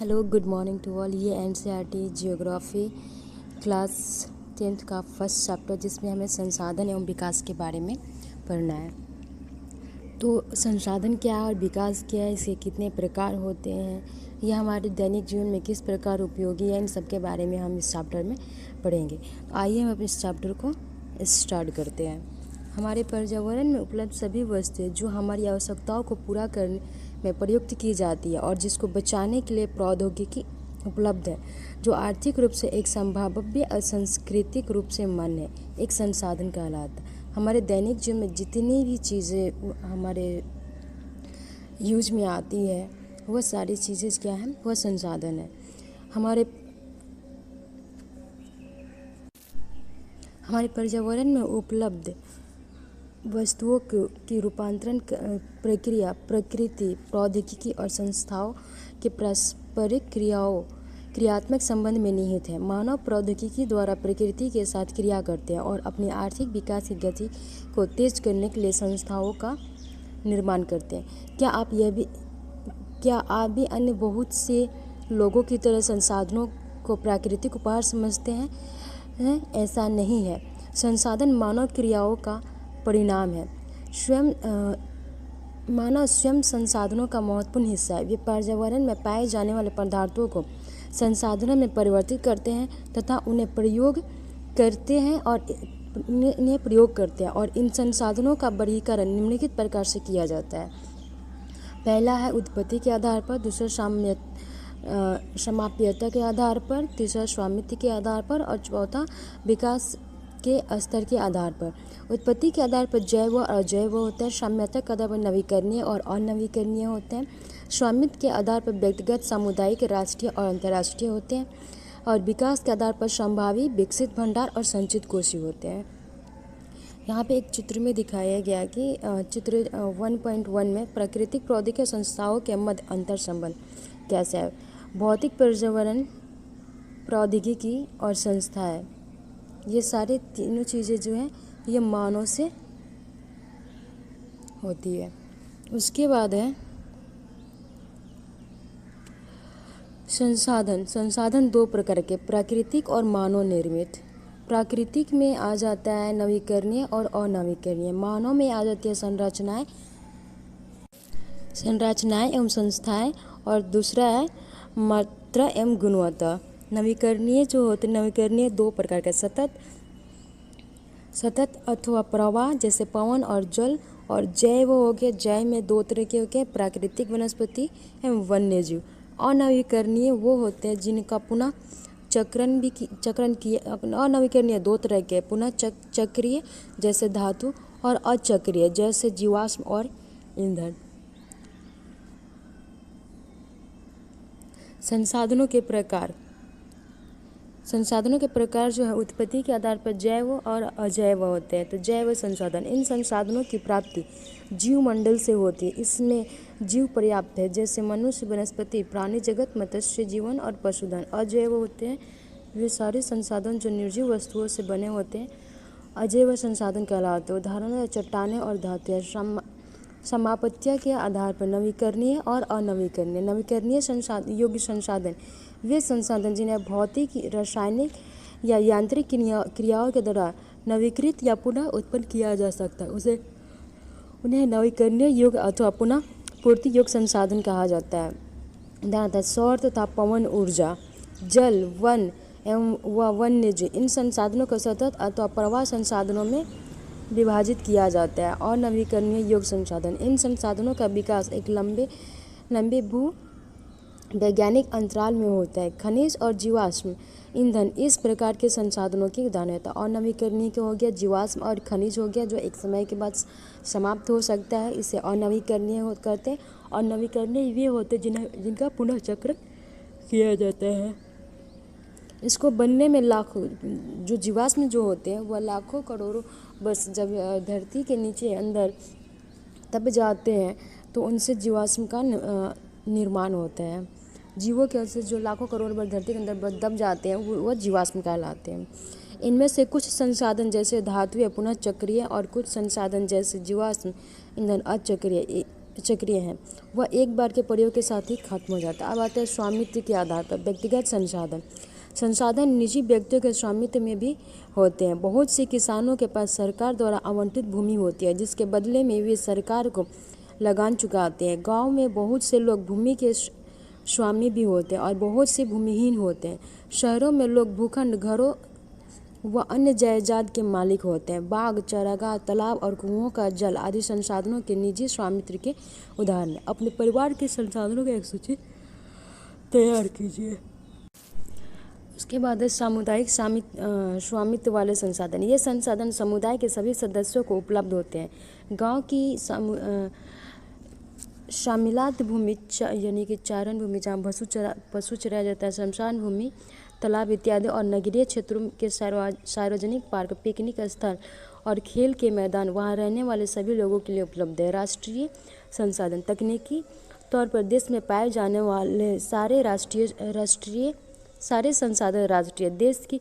Hello good morning to all. ये NCERT geography class 10th का first chapter जिसमें हमें संसाधन एवं विकास के बारे में पढ़ना है। तो संसाधन क्या है और विकास क्या है, इसके कितने प्रकार होते हैं, यह हमारे दैनिक जीवन में किस प्रकार उपयोगी है, इन सब के बारे में हम इस चैप्टर में पढ़ेंगे। तो आइए हम अपने इस चैप्टर को स्टार्ट करते हैं। हमारे पर्यावरण में उपलब्ध सभी वस्तुएं जो हमारी आवश्यकताओं को पूरा करने में प्रयुक्त की जाती है और जिसको बचाने के लिए प्रौद्योगिकी उपलब्ध है, जो आर्थिक रूप से एक संभाव्य और सांस्कृतिक रूप से मान्य एक संसाधन कहलाता है। हमारे दैनिक जीवन में जितनी भी चीज़ें हमारे यूज में आती है वह सारी चीज़ें क्या है, वह संसाधन है। हमारे पर्यावरण में उपलब्ध वस्तुओं की रूपांतरण प्रक्रिया प्रकृति, प्रौद्योगिकी और संस्थाओं के पारस्परिक क्रियात्मक संबंध में निहित है। मानव प्रौद्योगिकी द्वारा प्रकृति के साथ क्रिया करते हैं और अपनी आर्थिक विकास की गति को तेज करने के लिए संस्थाओं का निर्माण करते हैं। क्या आप भी अन्य बहुत से लोगों की तरह संसाधनों को प्राकृतिक उपहार समझते हैं? ऐसा नहीं है। संसाधन मानव क्रियाओं का परिणाम है। मानव स्वयं संसाधनों का महत्वपूर्ण हिस्सा है। वे पर्यावरण में पाए जाने वाले पदार्थों को संसाधनों में परिवर्तित करते हैं तथा उन्हें प्रयोग करते हैं और इन संसाधनों का वर्गीकरण निम्नलिखित प्रकार से किया जाता है। पहला है उत्पत्ति के आधार पर, दूसरा समाप्यता के आधार पर, तीसरा स्वामित्व के आधार पर और चौथा विकास के स्तर के आधार पर। उत्पत्ति के आधार पर जैव और अजैव होता है। साम्यता के आधार पर नवीकरणीय और अनवीकरणीय होते हैं। स्वामित्व के आधार पर व्यक्तिगत, सामुदायिक, राष्ट्रीय और अंतर्राष्ट्रीय होते हैं और विकास के आधार पर संभावी, विकसित भंडार और संचित कोषीय होते हैं। यहाँ पे एक चित्र में दिखाया गया कि चित्र 1.1 में प्राकृतिक प्रौद्योगिकी संस्थाओं के मध्य अंतर संबंध कैसा है। भौतिक पर्यावरण, प्रौद्योगिकी और संस्थाएं, ये सारे तीनों चीज़ें जो हैं ये मानव से होती है। उसके बाद है संसाधन दो प्रकार के, प्राकृतिक और मानव निर्मित। प्राकृतिक में आ जाता है नवीकरणीय और अनवीकरणीय। मानव में आ जाती है संरचनाएं एवं संस्थाएं और दूसरा है मात्रा एवं गुणवत्ता। नवीकरणीय जो होते हैं, नवीकरणीय दो प्रकार के, सतत अथवा प्रवाह जैसे पवन और जल, और जैव हो गया। जैव में दो तरह के हो गए, प्राकृतिक, वनस्पति एवं वन्य जीव। अनवीकरणीय वो होते हैं जिनका पुनः चक्रण किया। अनवीकरणीय दो तरह के, पुनः चक्रीय जैसे धातु और अचक्रीय जैसे जीवाश्म और ईंधन। संसाधनों के प्रकार जो है उत्पत्ति के आधार पर जैव और अजैव होते हैं। तो जैव संसाधन, इन संसाधनों की प्राप्ति जीवमंडल से होती है। इसमें जीव पर्याप्त है जैसे मनुष्य, वनस्पति, प्राणी जगत, मत्स्य जीवन और पशुधन। अजैव होते हैं वे सारे संसाधन जो निर्जीव वस्तुओं से बने होते हैं, अजैव संसाधन कहलाते हैं। उदाहरण है चट्टानें और धातुएं। समाप्यता के आधार पर नवीकरणीय और अनवीकरणीय। नवीकरणीय योग्य संसाधन वे संसाधन जिन्हें भौतिक, रासायनिक या यांत्रिक क्रियाओं के द्वारा नवीकृत या पुनः उत्पन्न किया जा सकता है, उन्हें नवीकरणीय योग्य अथवा पुनः पूर्ति योग्य संसाधन कहा जाता है। उदाहरण सौर तथा पवन ऊर्जा, जल, वन एवं वन्य जीव। इन संसाधनों को सतत अथवा प्रवाह संसाधनों में विभाजित किया जाता है। और नवीकरणीय योग्य संसाधन, इन संसाधनों का विकास एक लंबे भू वैज्ञानिक अंतराल में होता है। खनिज और जीवाश्म ईंधन इस प्रकार के संसाधनों की उदाहरण है। और नवीकरणीय हो गया जीवाश्म और खनिज हो गया जो एक समय के बाद समाप्त हो सकता है, इसे अनवीकरणीय करते हैं। और नवीकरणीय वे होते हैं जिनका पुनः चक्र किया जाता है। इसको बनने में लाखों, जो जीवाश्म जो होते हैं वह लाखों करोड़ों बस जब धरती के नीचे अंदर दब जाते हैं तो उनसे जीवाश्म का निर्माण होता है। जीवों के से जो लाखों करोड़ बार धरती के अंदर दब जाते हैं वह जीवाश्म कहलाते हैं। इनमें से कुछ संसाधन जैसे धातु पुनः चक्रीय और कुछ संसाधन जैसे जीवाश्म ईंधन अचक्रीय। चक्रीय है, वह एक बार के प्रयोग के साथ ही खत्म हो जाता है। अब आते हैं स्वामित्व के आधार पर व्यक्तिगत संसाधन। संसाधन निजी व्यक्तियों के स्वामित्व में भी होते हैं। बहुत से किसानों के पास सरकार द्वारा आवंटित भूमि होती है, जिसके बदले में वे सरकार को लगान चुकाते हैं। गांव में बहुत से लोग भूमि के स्वामी भी होते हैं और बहुत से भूमिहीन होते हैं। शहरों में लोग भूखंड, घरों व अन्य जायदाद के मालिक होते हैं। बाग, चारागाह, तालाब और कुओं का जल आदि संसाधनों के निजी स्वामित्व के उदाहरण हैं। अपने परिवार के संसाधनों की एक सूची तैयार कीजिए। उसके बाद है सामुदायिक स्वामित्व वाले संसाधन। ये संसाधन समुदाय के सभी सदस्यों को उपलब्ध होते हैं। गांव की शामिलात भूमि यानी कि चारण भूमि, जहाँ पशु चराया जाता है, शमशान भूमि, तालाब इत्यादि, और नगरीय क्षेत्रों के सार्वजनिक पार्क, पिकनिक स्थल और खेल के मैदान वहाँ रहने वाले सभी लोगों के लिए उपलब्ध है। राष्ट्रीय संसाधन। तकनीकी तौर पर देश में पाए जाने वाले सारे संसाधन राष्ट्रीय, देश की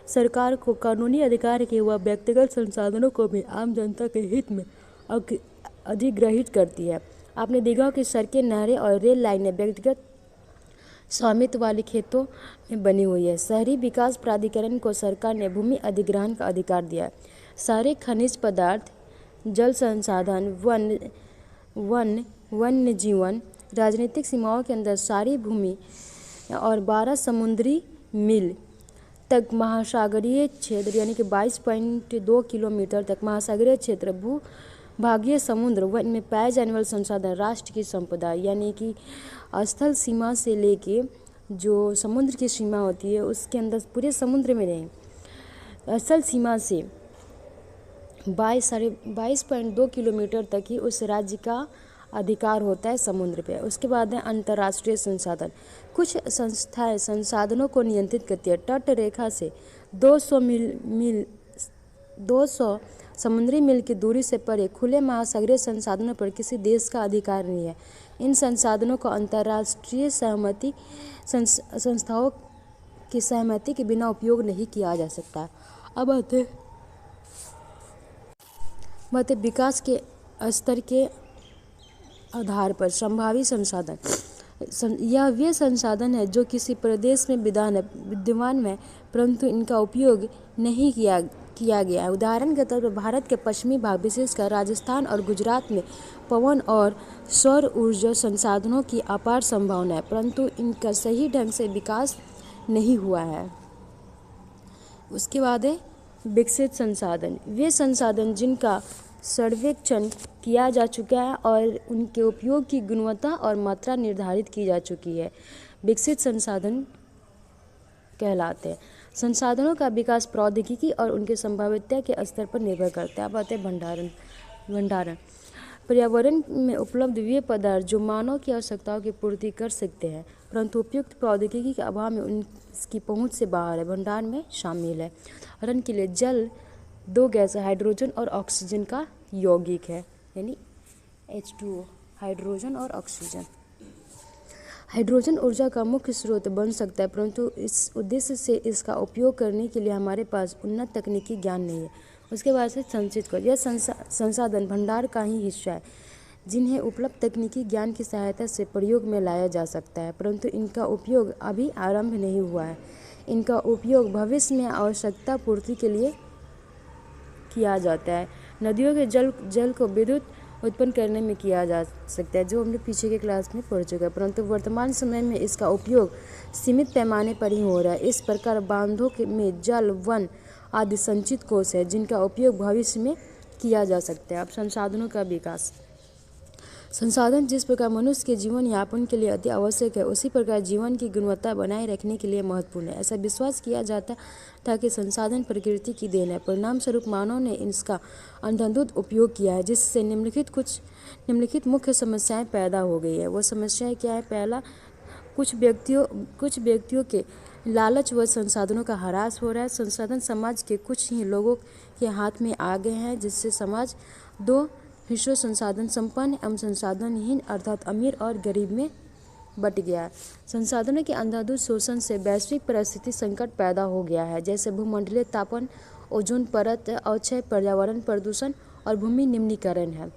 सरकार को कानूनी अधिकार के व व्यक्तिगत संसाधनों को भी आम जनता के हित में अधिग्रहित करती है। आपने देखा हो कि सड़कें, नहरें और रेल लाइनें व्यक्तिगत स्वामित्व वाले खेतों में बनी हुई है। शहरी विकास प्राधिकरण को सरकार ने भूमि अधिग्रहण का अधिकार दिया है। सारे खनिज पदार्थ, जल संसाधन, वन्य जीवन, राजनीतिक सीमाओं के अंदर सारी भूमि और 12 समुद्री मील तक महासागरीय क्षेत्र यानी कि 22.2 किलोमीटर तक महासागरीय क्षेत्र, भूभागीय समुद्र वन में पाए जाने वाले संसाधन राष्ट्र की संपदा, यानी कि स्थल सीमा से लेके जो समुद्र की सीमा होती है उसके अंदर पूरे समुद्र में नहीं, स्थल सीमा से 22.2 किलोमीटर तक ही उस राज्य का अधिकार होता है समुद्र पे। उसके बाद है अंतर्राष्ट्रीय संसाधन। कुछ संस्थाएं संसाधनों को नियंत्रित करती है। तट रेखा से 200 समुद्री मील की दूरी से परे खुले महासागरीय संसाधनों पर किसी देश का अधिकार नहीं है। इन संसाधनों को अंतर्राष्ट्रीय संस्थाओं की सहमति के बिना उपयोग नहीं किया जा सकता। अब आते विकास के स्तर के आधार पर संभावित संसाधन। यह वे संसाधन है जो किसी प्रदेश में विद्यमान है परंतु इनका उपयोग नहीं किया गया है। उदाहरण के तौर पर भारत के पश्चिमी भाग, विशेषकर राजस्थान और गुजरात में पवन और सौर ऊर्जा संसाधनों की अपार संभावना है, परंतु इनका सही ढंग से विकास नहीं हुआ है। उसके बाद है विकसित संसाधन। वे संसाधन जिनका सर्वेक्षण किया जा चुका है और उनके उपयोग की गुणवत्ता और मात्रा निर्धारित की जा चुकी है, विकसित संसाधन कहलाते हैं। संसाधनों का विकास प्रौद्योगिकी और उनके संभाव्यता के स्तर पर निर्भर करता है। अब आते हैं भंडारण। पर्यावरण में उपलब्ध वे पदार्थ जो मानव की आवश्यकताओं की पूर्ति कर सकते हैं परंतु उपयुक्त प्रौद्योगिकी के अभाव में उनकी पहुंच से बाहर है, भंडार में शामिल है। उदाहरण के लिए जल 2 गैस हाइड्रोजन और ऑक्सीजन का यौगिक है, यानी H2O, हाइड्रोजन और ऑक्सीजन। हाइड्रोजन ऊर्जा का मुख्य स्रोत बन सकता है परंतु इस उद्देश्य से इसका उपयोग करने के लिए हमारे पास उन्नत तकनीकी ज्ञान नहीं है। उसके बाद से संचित कर, यह संसाधन भंडार का ही हिस्सा है जिन्हें उपलब्ध तकनीकी ज्ञान की सहायता से प्रयोग में लाया जा सकता है परंतु इनका उपयोग अभी आरंभ नहीं हुआ है। इनका उपयोग भविष्य में आवश्यकता पूर्ति के लिए किया जाता है। नदियों के जल को विद्युत उत्पन्न करने में किया जा सकता है, जो हमने पीछे के क्लास में पढ़ चुका है, परंतु वर्तमान समय में इसका उपयोग सीमित पैमाने पर ही हो रहा है। इस प्रकार बांधों में जल, वन आदि संचित कोष है जिनका उपयोग भविष्य में किया जा सकता है। अब संसाधनों का विकास। संसाधन जिस प्रकार मनुष्य के जीवन यापन के लिए अति आवश्यक है उसी प्रकार जीवन की गुणवत्ता बनाए रखने के लिए महत्वपूर्ण है। ऐसा विश्वास किया जाता था कि संसाधन प्रकृति की देन है, परिणाम स्वरूप मानव ने इसका अंधाधुंध उपयोग किया है जिससे निम्नलिखित मुख्य समस्याएं पैदा हो गई है। वो समस्याएं क्या है? पहला, कुछ व्यक्तियों के लालच व संसाधनों का ह्रास हो रहा है। संसाधन समाज के कुछ ही लोगों के हाथ में आ गए हैं जिससे समाज 2 हिस्सों संसाधन संपन्न एवं संसाधनहीन अर्थात अमीर और गरीब में बट गया है। संसाधनों के अंधाधुंध शोषण से वैश्विक परिस्थिति संकट पैदा हो गया है, जैसे भूमंडलीय तापन, ओजोन परत अवक्षय, पर्यावरण प्रदूषण और भूमि निम्नीकरण है।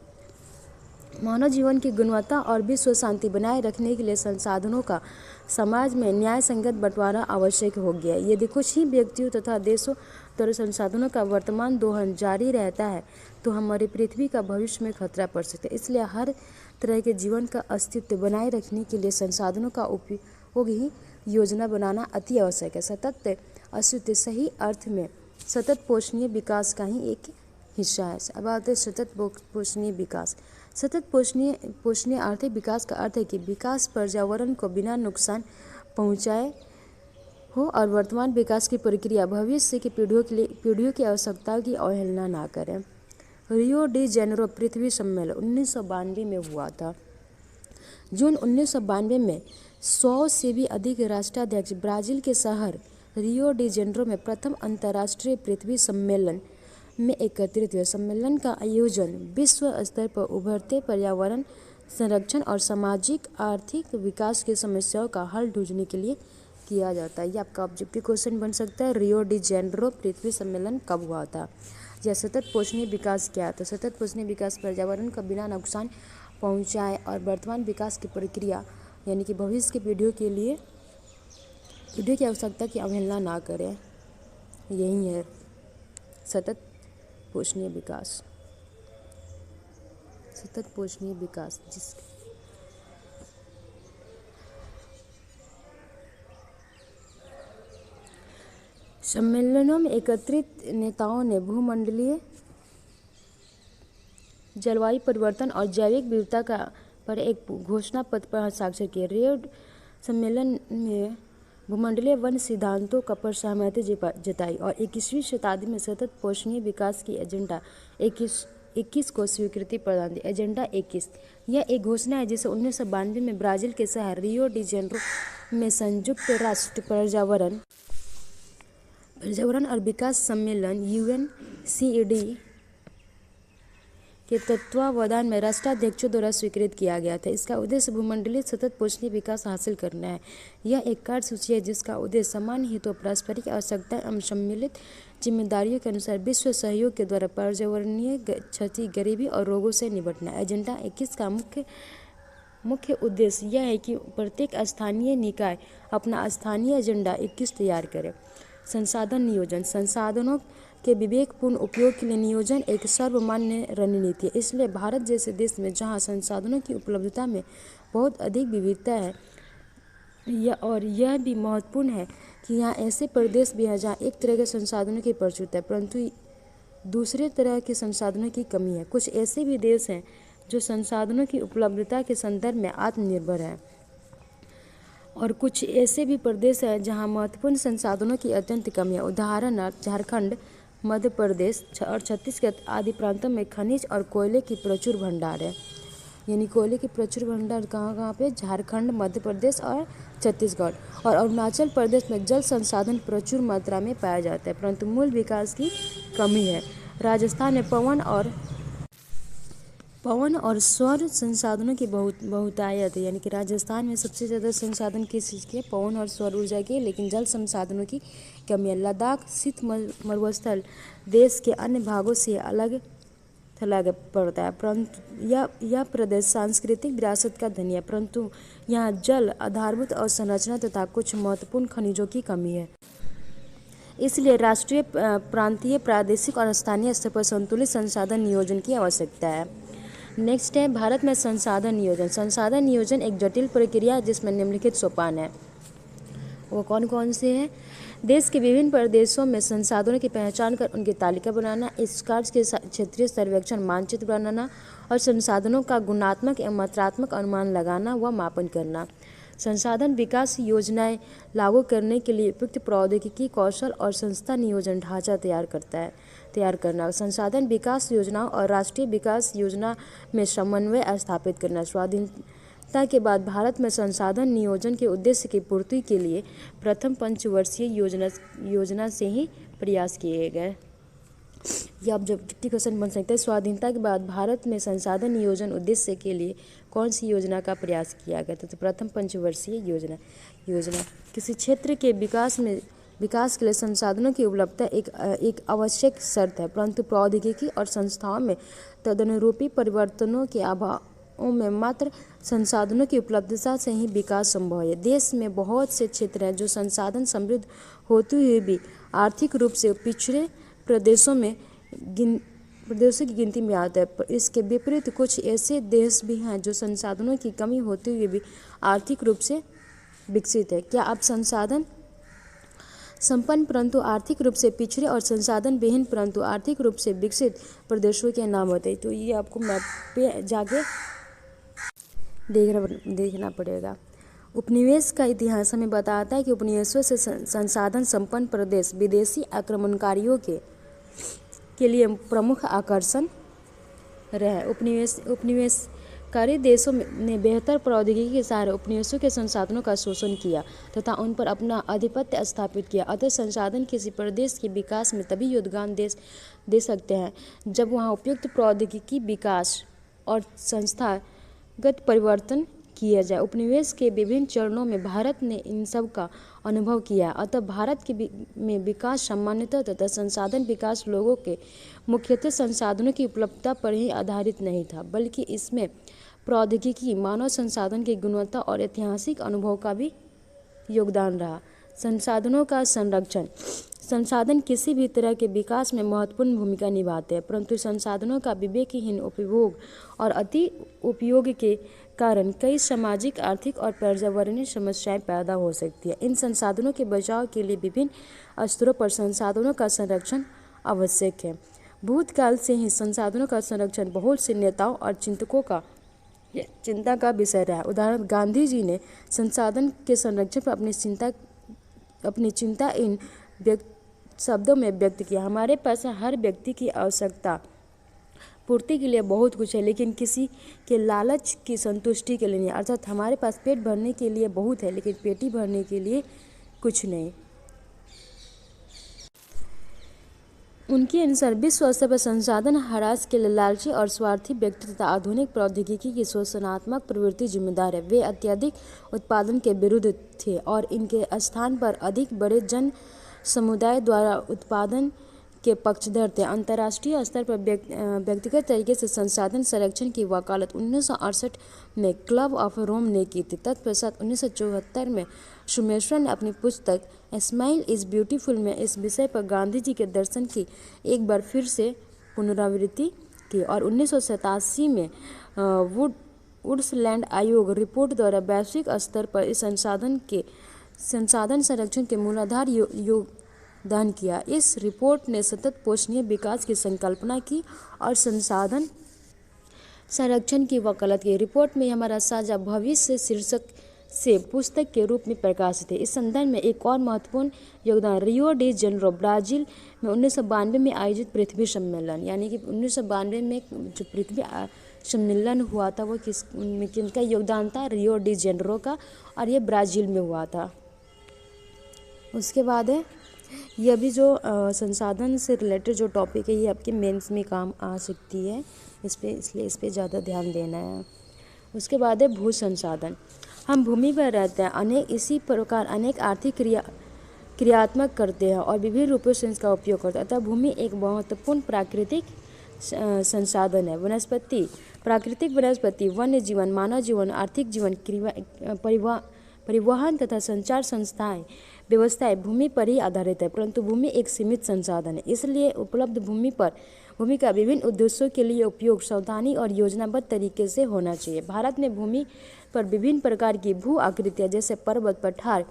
मानव जीवन की गुणवत्ता और विश्व शांति बनाए रखने के लिए संसाधनों का समाज में न्याय संगत बंटवारा आवश्यक हो गया है। यदि कुछ ही व्यक्तियों तथा देशों द्वारा संसाधनों का वर्तमान दोहन जारी रहता है तो हमारी पृथ्वी का भविष्य में खतरा पड़ सकता है। इसलिए हर तरह के जीवन का अस्तित्व बनाए रखने के लिए संसाधनों का उपयोग ही योजना बनाना अति आवश्यक है। सतत अस्तित्व सही अर्थ में सतत पोषणीय विकास का ही एक हिस्सा है। अब आते हैं सतत पोषणीय विकास। सतत पोषणीय आर्थिक विकास का अर्थ है कि विकास पर्यावरण को बिना नुकसान पहुंचाए हो और वर्तमान विकास की प्रक्रिया भविष्य की पीढ़ियों की आवश्यकताओं की अवहेलना ना करें। रियो डी जेनेरो पृथ्वी सम्मेलन 1992 में हुआ था। जून 1992 में 100 से भी अधिक राष्ट्राध्यक्ष ब्राजील के शहर रियो डी जेनेरो में प्रथम अंतर्राष्ट्रीय पृथ्वी सम्मेलन में एकत्रित हुए। सम्मेलन का आयोजन विश्व स्तर पर उभरते पर्यावरण संरक्षण और सामाजिक आर्थिक विकास की समस्याओं का हल ढूंढने के लिए किया जाता है। ये आपका ऑब्जेक्टिव क्वेश्चन बन सकता है। रियो डी जेनेरो पृथ्वी सम्मेलन कब हुआ था? या सतत पोषणीय विकास क्या था? सतत पोषणीय विकास पर्यावरण का बिना नुकसान पहुंचाए और वर्तमान विकास की प्रक्रिया यानी कि भविष्य की पीढ़ियों की आवश्यकता की अवहेलना ना करें। यही है सतत पोषणीय विकास। सतत पोषणीय विकास सम्मेलनों में एकत्रित नेताओं ने भूमंडलीय जलवायु परिवर्तन और जैविक विविधता का पर एक घोषणा पत्र पर हस्ताक्षर किए। रियो सम्मेलन में भूमंडलीय वन सिद्धांतों का पर सहमति जताई और 21वीं शताब्दी में सतत पोषणीय विकास की एजेंडा 21 को स्वीकृति प्रदान दी। एजेंडा 21 यह एक घोषणा है जिसे 1992 में ब्राजील के शहर रियो डी जेनेरो में संयुक्त राष्ट्र पर्यावरण और विकास सम्मेलन UNCED के तत्वावधान में राष्ट्राध्यक्षों द्वारा स्वीकृत किया गया था। इसका उद्देश्य भूमंडलीय सतत पोषणीय विकास हासिल करना है। यह एक कार्यसूची है जिसका उद्देश्य समान हितों, पारस्परिक आवश्यकता एवं सम्मिलित जिम्मेदारियों के अनुसार विश्व सहयोग के द्वारा पर्यावरणीय क्षति, गरीबी और रोगों से निपटना। एजेंडा 21 का मुख्य उद्देश्य यह है कि प्रत्येक स्थानीय निकाय अपना स्थानीय एजेंडा 21 तैयार करे। संसाधन नियोजन। संसाधनों के विवेकपूर्ण उपयोग के लिए नियोजन एक सर्वमान्य रणनीति है। इसलिए भारत जैसे देश में जहां संसाधनों की उपलब्धता में बहुत अधिक विविधता है यह भी महत्वपूर्ण है कि यहाँ ऐसे प्रदेश भी हैं जहाँ एक तरह के संसाधनों की प्रचुरता है परंतु दूसरे तरह के संसाधनों की कमी है। कुछ ऐसे भी देश हैं जो संसाधनों की उपलब्धता के संदर्भ में आत्मनिर्भर है और कुछ ऐसे भी प्रदेश हैं जहां महत्वपूर्ण संसाधनों की अत्यंत कमी है। उदाहरणार्थ झारखंड, मध्य प्रदेश और छत्तीसगढ़ आदि प्रांतों में खनिज और कोयले की प्रचुर भंडार है। यानी कोयले की प्रचुर भंडार कहाँ पे? झारखंड, मध्य प्रदेश और छत्तीसगढ़। और अरुणाचल प्रदेश में जल संसाधन प्रचुर मात्रा में पाया जाता है परंतु मूल विकास की कमी है। राजस्थान में पवन और सौर संसाधनों की बहुतायत है। यानी कि राजस्थान में सबसे ज़्यादा संसाधन किस चीज़ के? पवन और सौर ऊर्जा के, लेकिन जल संसाधनों की कमी है। लद्दाख शीत मरुस्थल देश के अन्य भागों से अलग थलग पड़ता है परंतु यह प्रदेश सांस्कृतिक विरासत का धनी है परंतु यहाँ जल आधारभूत अवसंरचना तथा कुछ महत्वपूर्ण खनिजों की कमी है। इसलिए राष्ट्रीय, प्रांतीय, प्रादेशिक और स्थानीय स्तर पर संतुलित संसाधन नियोजन की आवश्यकता है। नेक्स्ट है भारत में संसाधन नियोजन। संसाधन नियोजन एक जटिल प्रक्रिया है जिसमें निम्नलिखित सोपान है। वो कौन कौन से हैं? देश के विभिन्न प्रदेशों में संसाधनों की पहचान कर उनकी तालिका बनाना, इस कार्य के क्षेत्रीय सर्वेक्षण मानचित्र बनाना और संसाधनों का गुणात्मक एवं मात्रात्मक अनुमान लगाना व मापन करना। संसाधन विकास योजनाएं लागू करने के लिए उपयुक्त प्रौद्योगिकी, कौशल और संस्था नियोजन ढांचा तैयार करना। संसाधन विकास योजनाओं और राष्ट्रीय विकास योजना में समन्वय स्थापित करना। स्वाधीनता के बाद भारत में संसाधन नियोजन के उद्देश्य की पूर्ति के लिए प्रथम पंचवर्षीय योजना से ही प्रयास किए गए। यह ऑब्जेक्टिव क्वेश्चन बन सकता है। स्वाधीनता के बाद भारत में संसाधन नियोजन उद्देश्य के लिए कौन सी योजना का प्रयास किया गया था? तो प्रथम पंचवर्षीय योजना किसी क्षेत्र के विकास के लिए संसाधनों की उपलब्धता एक आवश्यक शर्त है परंतु प्रौद्योगिकी और संस्थाओं में तदनुरूपी परिवर्तनों के क्षेत्रों में मात्र संसाधनों की उपलब्धता से ही विकास संभव है। देश में बहुत से क्षेत्र हैं जो संसाधन समृद्ध होते हुए भी आर्थिक रूप से पिछड़े प्रदेशों की गिनती में आता है। इसके विपरीत कुछ ऐसे देश भी हैं जो संसाधनों की कमी होते हुए भी आर्थिक रूप से विकसित है। क्या आप संसाधन संपन्न परंतु आर्थिक रूप से पिछड़े और संसाधन विहीन परंतु आर्थिक रूप से विकसित प्रदेशों के नाम होते हैं? तो ये आपको मैप पे जाके देखना पड़ेगा। उपनिवेश का इतिहास हमें बताता है कि उपनिवेशों से संसाधन संपन्न प्रदेश विदेशी आक्रमणकारियों के लिए प्रमुख आकर्षण रहे। उपनिवेशकारी देशों ने बेहतर प्रौद्योगिकी के सहारे उपनिवेशों के संसाधनों का शोषण किया तथा उन पर अपना आधिपत्य स्थापित किया। अतः संसाधन किसी प्रदेश के विकास में तभी योगदान दे सकते हैं जब वहाँ उपयुक्त प्रौद्योगिकी विकास और संस्थागत परिवर्तन किया जाए। उपनिवेश के विभिन्न चरणों में भारत ने इन सब का अनुभव किया। अतः भारत में विकास सामान्यतः तथा संसाधन विकास लोगों के मुख्यतः संसाधनों की उपलब्धता पर ही आधारित नहीं था, बल्कि इसमें प्रौद्योगिकी, मानव संसाधन की गुणवत्ता और ऐतिहासिक अनुभव का भी योगदान रहा। संसाधनों का संरक्षण। संसाधन किसी भी तरह के विकास में महत्वपूर्ण भूमिका निभाते हैं, परंतु संसाधनों का विवेकहीन उपभोग और अति उपयोग के कारण कई सामाजिक, आर्थिक और पर्यावरणीय समस्याएं पैदा हो सकती है। इन संसाधनों के बचाव के लिए विभिन्न स्तरों पर संसाधनों का संरक्षण आवश्यक है। भूतकाल से ही संसाधनों का संरक्षण बहुत से नेताओं और चिंतकों का चिंता का विषय रहा है। उदाहरण, गांधी जी ने संसाधन के संरक्षण पर अपनी चिंता इन शब्दों में व्यक्त किया: हमारे पास हर व्यक्ति की आवश्यकता पूर्ति के लिए बहुत कुछ है, लेकिन किसी के लालच की संतुष्टि के लिए नहीं। अर्थात हमारे पास पेट भरने के लिए बहुत है, लेकिन पेटी भरने के लिए कुछ नहीं। उनके अनुसार विश्व स्तर पर संसाधन ह्रास के लिए लालची और स्वार्थी व्यक्ति तथा आधुनिक प्रौद्योगिकी की शोषणात्मक प्रवृत्ति जिम्मेदार है। वे अत्यधिक उत्पादन के विरुद्ध थे और इनके स्थान पर अधिक बड़े जन समुदाय द्वारा उत्पादन के पक्षधर थे। अंतर्राष्ट्रीय स्तर पर व्यक्तिगत तरीके से संसाधन संरक्षण की वकालत 1968 में क्लब ऑफ रोम ने की थी। तत्पश्चात 1974 में सोमेश्वर ने अपनी पुस्तक स्माइल इज ब्यूटीफुल में इस विषय पर गांधी जी के दर्शन की एक बार फिर से पुनरावृत्ति की और 1987 में वुड्सलैंड आयोग रिपोर्ट द्वारा वैश्विक स्तर पर इस संसाधन संरक्षण के मूलाधार योगदान किया। इस रिपोर्ट ने सतत पोषणीय विकास की संकल्पना की और संसाधन संरक्षण की वकालत की। रिपोर्ट में हमारा साझा भविष्य शीर्षक से पुस्तक के रूप में प्रकाशित है। इस संदर्भ में एक और महत्वपूर्ण योगदान रियो डी जेनेरो ब्राजील में 1992 में आयोजित पृथ्वी सम्मेलन, यानी कि 1992 में जो पृथ्वी सम्मेलन हुआ था वो किनका योगदान था? रियो डी जेनेरो का, और ये ब्राज़ील में हुआ था। उसके बाद है ये अभी जो संसाधन से रिलेटेड जो टॉपिक है ये आपके मेंस में काम आ सकती है, इसलिए इस पे ज़्यादा ध्यान देना है। उसके बाद है भू संसाधन। हम भूमि पर रहते हैं, इसी प्रकार अनेक आर्थिक क्रियात्मक करते हैं और विभिन्न रूपों से इसका उपयोग करते हैं। अतः भूमि एक महत्वपूर्ण प्राकृतिक संसाधन है। वनस्पति, प्राकृतिक वनस्पति, वन्य जीवन, मानव जीवन, आर्थिक जीवन, परिवहन तथा संचार व्यवस्थाएं भूमि पर ही आधारित है, परंतु भूमि एक सीमित संसाधन है। इसलिए उपलब्ध भूमि का विभिन्न उद्देश्यों के लिए उपयोग सावधानी और योजनाबद्ध तरीके से होना चाहिए। भारत में भूमि पर विभिन्न प्रकार की भू आकृतियाँ जैसे पर्वत, पठार,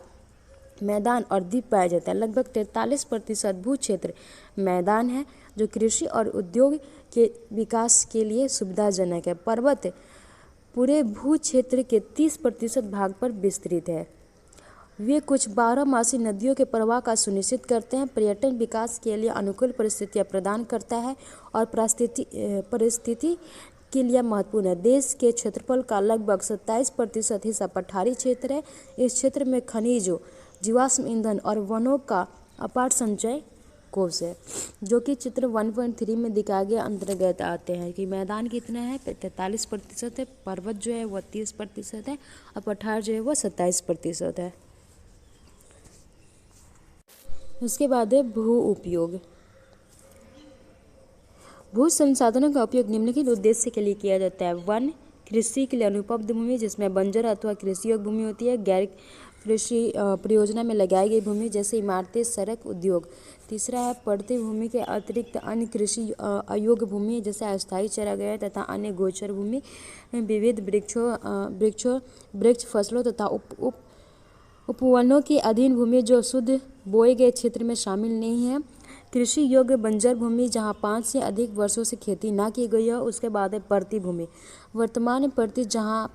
मैदान और द्वीप पाया जाता है। लगभग 43% भू क्षेत्र मैदान है जो कृषि और उद्योग के विकास के लिए सुविधाजनक है। पर्वत पूरे भू क्षेत्र के 30% भाग पर विस्तृत है। वे कुछ 12मासी नदियों के प्रवाह का सुनिश्चित करते हैं, पर्यटन विकास के लिए अनुकूल परिस्थितियां प्रदान करता है और परिस्थिति के लिए महत्वपूर्ण है। देश के क्षेत्रफल का लगभग 27% हिस्सा पठारी क्षेत्र है। इस क्षेत्र में खनिजों, जीवाश्म ईंधन और वनों का अपार संचय कोष है, जो कि चित्र 1.3 में दिखाए गए अंतर्गत आते हैं कि मैदान कितना है 43% है, पर्वत जो है वह 30% है और पठार जो है वह 27% है। उसके बाद है भू उपयोग। भू संसाधनों का उपयोग निम्नलिखित उद्देश्य के लिए किया जाता है: वन, कृषि के लिए अनुपलब्ध भूमि, जिसमें बंजर अथवा कृषि योग्य भूमि होती है। गैर कृषि परियोजना में लगाई गई भूमि, जैसे इमारतें, सड़क, उद्योग। तीसरा है पड़ती भूमि के अतिरिक्त अन्य कृषि अयोग्य भूमि, जैसे अस्थायी चरागाह तथा अन्य गोचर भूमि। विविध वृक्ष फसलों तथा उपवनों के अधीन भूमि, जो शुद्ध बोए गए क्षेत्र में शामिल नहीं है। कृषि योग्य बंजर भूमि, जहां 5 से अधिक वर्षों से खेती ना की गई हो। उसके बाद है पड़ती भूमि, वर्तमान पड़ती, जहां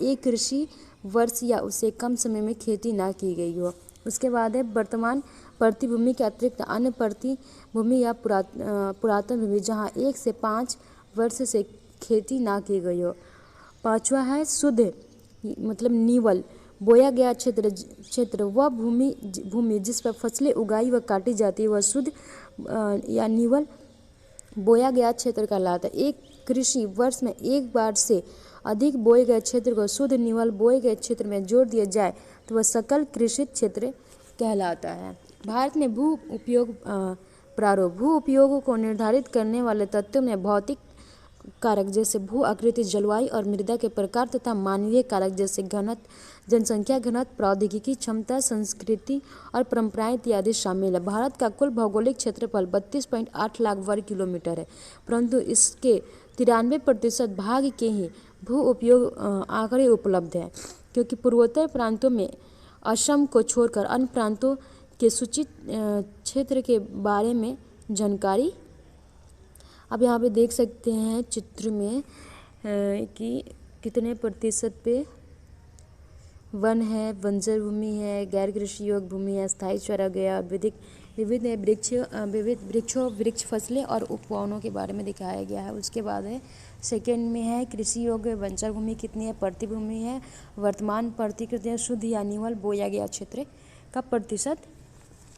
एक कृषि वर्ष या उससे कम समय में खेती ना की गई हो। उसके बाद है वर्तमान पड़ती भूमि के अतिरिक्त अन्य पड़ती भूमि या पुरातन भूमि, जहां 1 से 5 वर्ष से खेती ना की गई हो। पांचवा है शुद्ध मतलब नीवल बोया गया क्षेत्र वह भूमि जिस पर फसलें उगाई व काटी जाती है, वह शुद्ध या नीवल बोया गया क्षेत्र कहलाता है। एक कृषि वर्ष में एक बार से अधिक बोए गए क्षेत्र को शुद्ध नीवल बोए गए क्षेत्र में जोड़ दिया जाए तो वह सकल कृषि क्षेत्र कहलाता है। भारत में भू उपयोग प्रारूप भू उपयोगों को निर्धारित करने वाले तत्वों में भौतिक कारक जैसे भू आकृति, जलवायु और मृदा के प्रकार तथा मानवीय कारक जैसे घनत्व, जनसंख्या घनत्व, प्रौद्योगिकी क्षमता, संस्कृति और परंपराएं इत्यादि शामिल है। भारत का कुल भौगोलिक क्षेत्रफल 32.8 लाख वर्ग किलोमीटर है, परंतु इसके 93% भाग के ही भू उपयोग आंकड़े उपलब्ध है, क्योंकि पूर्वोत्तर प्रांतों में असम को छोड़कर अन्य प्रांतों के सूचित क्षेत्र के बारे में जानकारी। अब यहाँ पे देख सकते हैं चित्र में कि कितने प्रतिशत पे वन है, बंजर भूमि है, गैर कृषि योग्य भूमि है, स्थायी चरागाह और विविध वृक्ष फसलें और उपवनों के बारे में दिखाया गया है। उसके बाद है सेकेंड में है कृषि योग्य बंजर भूमि कितनी है, पड़ती भूमि है, वर्तमान प्रतिकृति है, शुद्ध या नीवल बोया गया क्षेत्र का प्रतिशत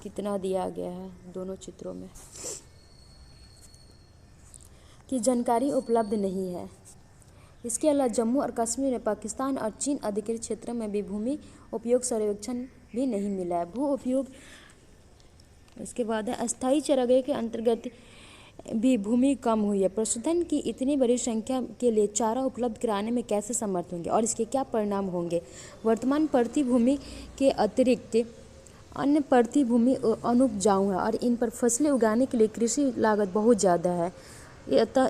कितना दिया गया है दोनों चित्रों में की जानकारी उपलब्ध नहीं है। इसके अलावा जम्मू और कश्मीर में पाकिस्तान और चीन अधिकृत क्षेत्रों में भी भूमि उपयोग सर्वेक्षण भी नहीं मिला है। भू उपयोग इसके बाद है अस्थायी चरागाह के अंतर्गत भी भूमि कम हुई है। पशुधन की इतनी बड़ी संख्या के लिए चारा उपलब्ध कराने में कैसे समर्थ होंगे और इसके क्या परिणाम होंगे। वर्तमान पड़ती भूमि के अतिरिक्त अन्य पड़ती भूमि अनुपजाऊ है और इन पर फसलें उगाने के लिए कृषि लागत बहुत ज़्यादा है। अतः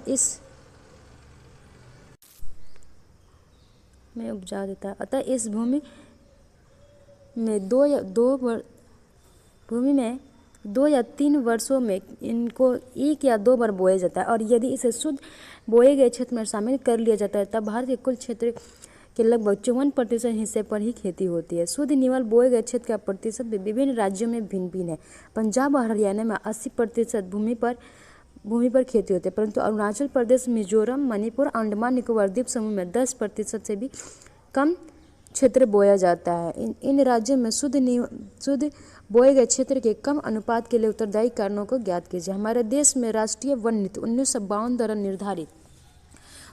इस भूमि में दो या तीन वर्षों में इनको 1 या 2 बार बोया जाता है और यदि इसे शुद्ध बोए गए क्षेत्र में शामिल कर लिया जाता है तब भारत के कुल क्षेत्र के लगभग 54% हिस्से पर ही खेती होती है। शुद्ध नीवल बोए गए क्षेत्र का प्रतिशत भी विभिन्न राज्यों में भिन्न भिन्न है। पंजाब और हरियाणा में 80% भूमि पर खेती होती है, परंतु अरुणाचल प्रदेश, मिजोरम, मणिपुर, अंडमान निकोबार द्वीप समूह में 10% से भी कम क्षेत्र बोया जाता है। इन राज्यों में शुद्ध बोए गए क्षेत्र के कम अनुपात के लिए उत्तरदायी कारणों को ज्ञात कीजिए। हमारे देश में राष्ट्रीय वन नीति 1952 द्वारा निर्धारित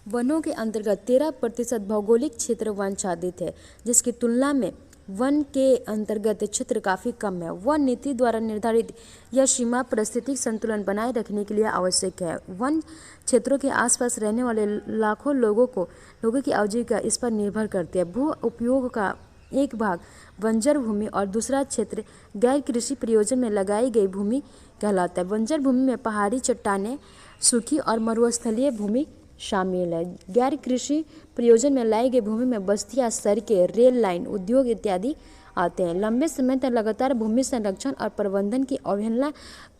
वनों के अंतर्गत 13% भौगोलिक क्षेत्र वनाच्छादित है, जिसकी तुलना में वन के अंतर्गत क्षेत्र काफ़ी कम है। वन नीति द्वारा निर्धारित यह सीमा पारिस्थितिक संतुलन बनाए रखने के लिए आवश्यक है। वन क्षेत्रों के आसपास रहने वाले लाखों लोगों की आजीविका इस पर निर्भर करती है। भू उपयोग का एक भाग बंजर भूमि और दूसरा क्षेत्र गैर कृषि प्रयोजन में लगाई गई भूमि कहलाता है। बंजर भूमि में पहाड़ी चट्टानें, सूखी और मरुस्थलीय भूमि शामिल है। गैर कृषि प्रयोजन में लाई गई भूमि में बस्तियां, सड़कें, रेल लाइन, उद्योग इत्यादि आते हैं। लंबे समय तक लगातार भूमि संरक्षण और प्रबंधन की अवहेलना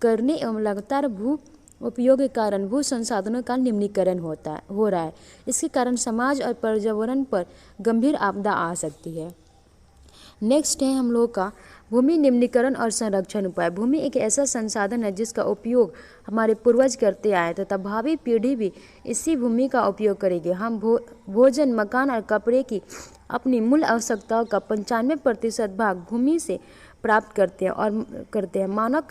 करने एवं लगातार भू उपयोग के कारण भू संसाधनों का निम्नीकरण हो रहा है। इसके कारण समाज और पर्यावरण पर गंभीर आपदा आ सकती है। नेक्स्ट है हम लोग का भूमि निम्नीकरण और संरक्षण उपाय। भूमि एक ऐसा संसाधन है जिसका उपयोग हमारे पूर्वज करते आए तथा भावी पीढ़ी भी इसी भूमि का उपयोग करेगी। हम भोजन, मकान और कपड़े की अपनी मूल आवश्यकताओं का 95% भाग भूमि से प्राप्त करते हैं। मानव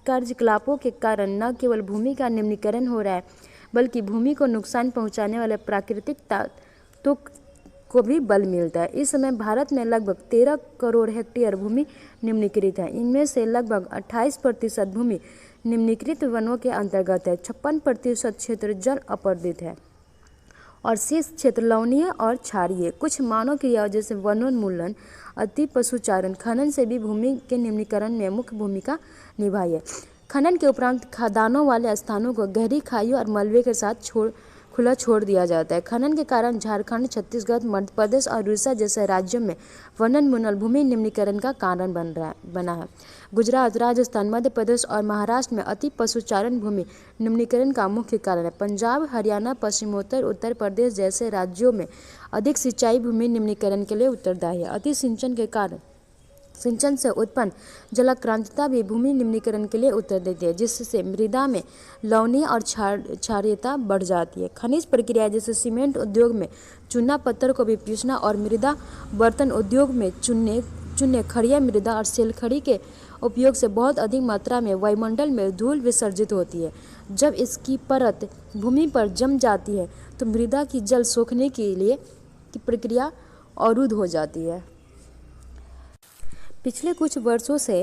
कार्यकलापों के कारण न केवल भूमि का निम्नीकरण हो रहा है, बल्कि भूमि को नुकसान पहुँचाने वाले प्राकृतिक तत्वों को भी बल मिलता है। इस समय भारत में लगभग 13 करोड़ हेक्टेयर भूमि निम्नीकृत है। इनमें से लगभग 28% भूमि निम्नीकृत वनों के अंतर्गत है। 56% क्षेत्र जल अपर्दित है और शेष क्षेत्र लवणीय और क्षारीय। कुछ मानव क्रियाओं जैसे वनोन्मूलन, अति पशुचारण, खनन से भी भूमि के निम्नीकरण में मुख्य भूमिका निभाई है। खनन के उपरांत खदानों वाले स्थानों को गहरी खाइयों और मलबे के साथ खुला छोड़ दिया जाता है। खनन के कारण झारखंड, छत्तीसगढ़, मध्य प्रदेश और उड़ीसा जैसे राज्यों में वनोन्मूलन भूमि निम्नीकरण का कारण बना है। गुजरात, राजस्थान, मध्य प्रदेश और महाराष्ट्र में अति पशुचारण भूमि निम्नीकरण का मुख्य कारण है। पंजाब, हरियाणा, पश्चिमोत्तर उत्तर प्रदेश जैसे राज्यों में अधिक सिंचाई भूमि निम्नीकरण के लिए उत्तरदायी है। अति सिंचन के कारण सिंचन से उत्पन्न जलाक्रांतिता भी भूमि निम्नीकरण के लिए उत्तर देती है, जिससे मृदा में लवणीय और क्षारीयता बढ़ जाती है। खनिज प्रक्रिया जैसे सीमेंट उद्योग में चूना पत्थर को भी पीसना और मृदा बर्तन उद्योग में चूने खड़िया मृदा और सेलखड़ी के उपयोग से बहुत अधिक मात्रा में वायुमंडल में धूल विसर्जित होती है। जब इसकी परत भूमि पर जम जाती है तो मृदा की जल सोखने के लिए की प्रक्रिया अवरुद्ध हो जाती है। पिछले कुछ वर्षों से